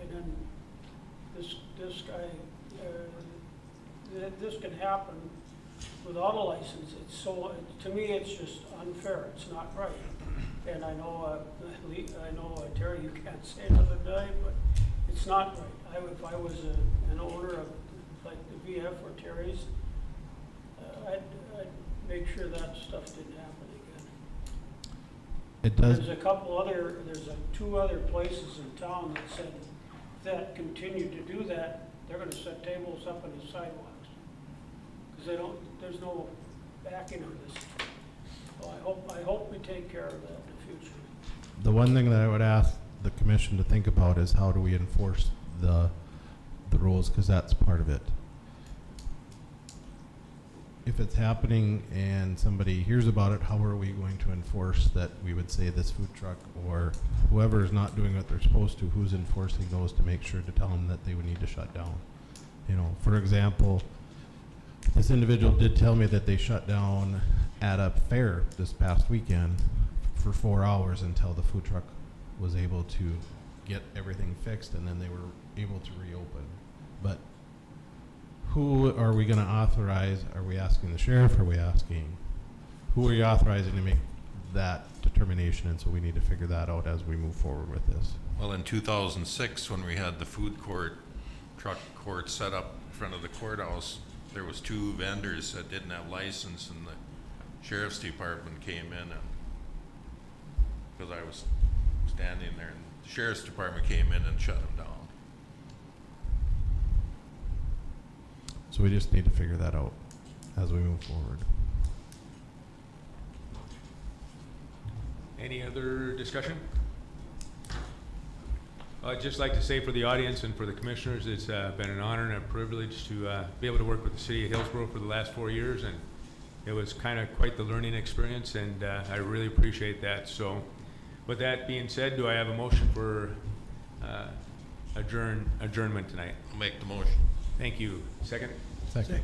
And then this guy, this can happen without a license. It's so, to me, it's just unfair. It's not right. And I know, Terry, you can't say another day, but it's not right. If I was an owner of like the VF or Terry's, I'd make sure that stuff didn't happen again. It does. There's two other places in town that said if that continued to do that, they're gonna set tables up on the sidewalks. because there's no backing of this. So I hope we take care of that in the future. The one thing that I would ask the commission to think about is how do we enforce the rules, because that's part of it. If it's happening and somebody hears about it, how are we going to enforce that? We would say this food truck or whoever is not doing what they're supposed to, who's enforcing those to make sure to tell them that they would need to shut down? You know, for example, this individual did tell me that they shut down at a fair this past weekend for 4 hours until the food truck was able to get everything fixed, and then they were able to reopen. But who are we going to authorize? Are we asking the sheriff? Are we asking, who are you authorizing to make that determination? And so we need to figure that out as we move forward with this. Well, in 2006, when we had the food court, truck court set up in front of the courthouse, there was 2 vendors that didn't have license, and the sheriff's department came in, and because I was standing there, and the sheriff's department came in and shut them down. So we just need to figure that out as we move forward. Any other discussion? I'd just like to say for the audience and for the commissioners, it's been an honor and a privilege to be able to work with the city of Hillsboro for the last 4 years, and it was kind of quite the learning experience, and I really appreciate that. So with that being said, do I have a motion for adjournment tonight? I'll make the motion. Thank you. Second? Second.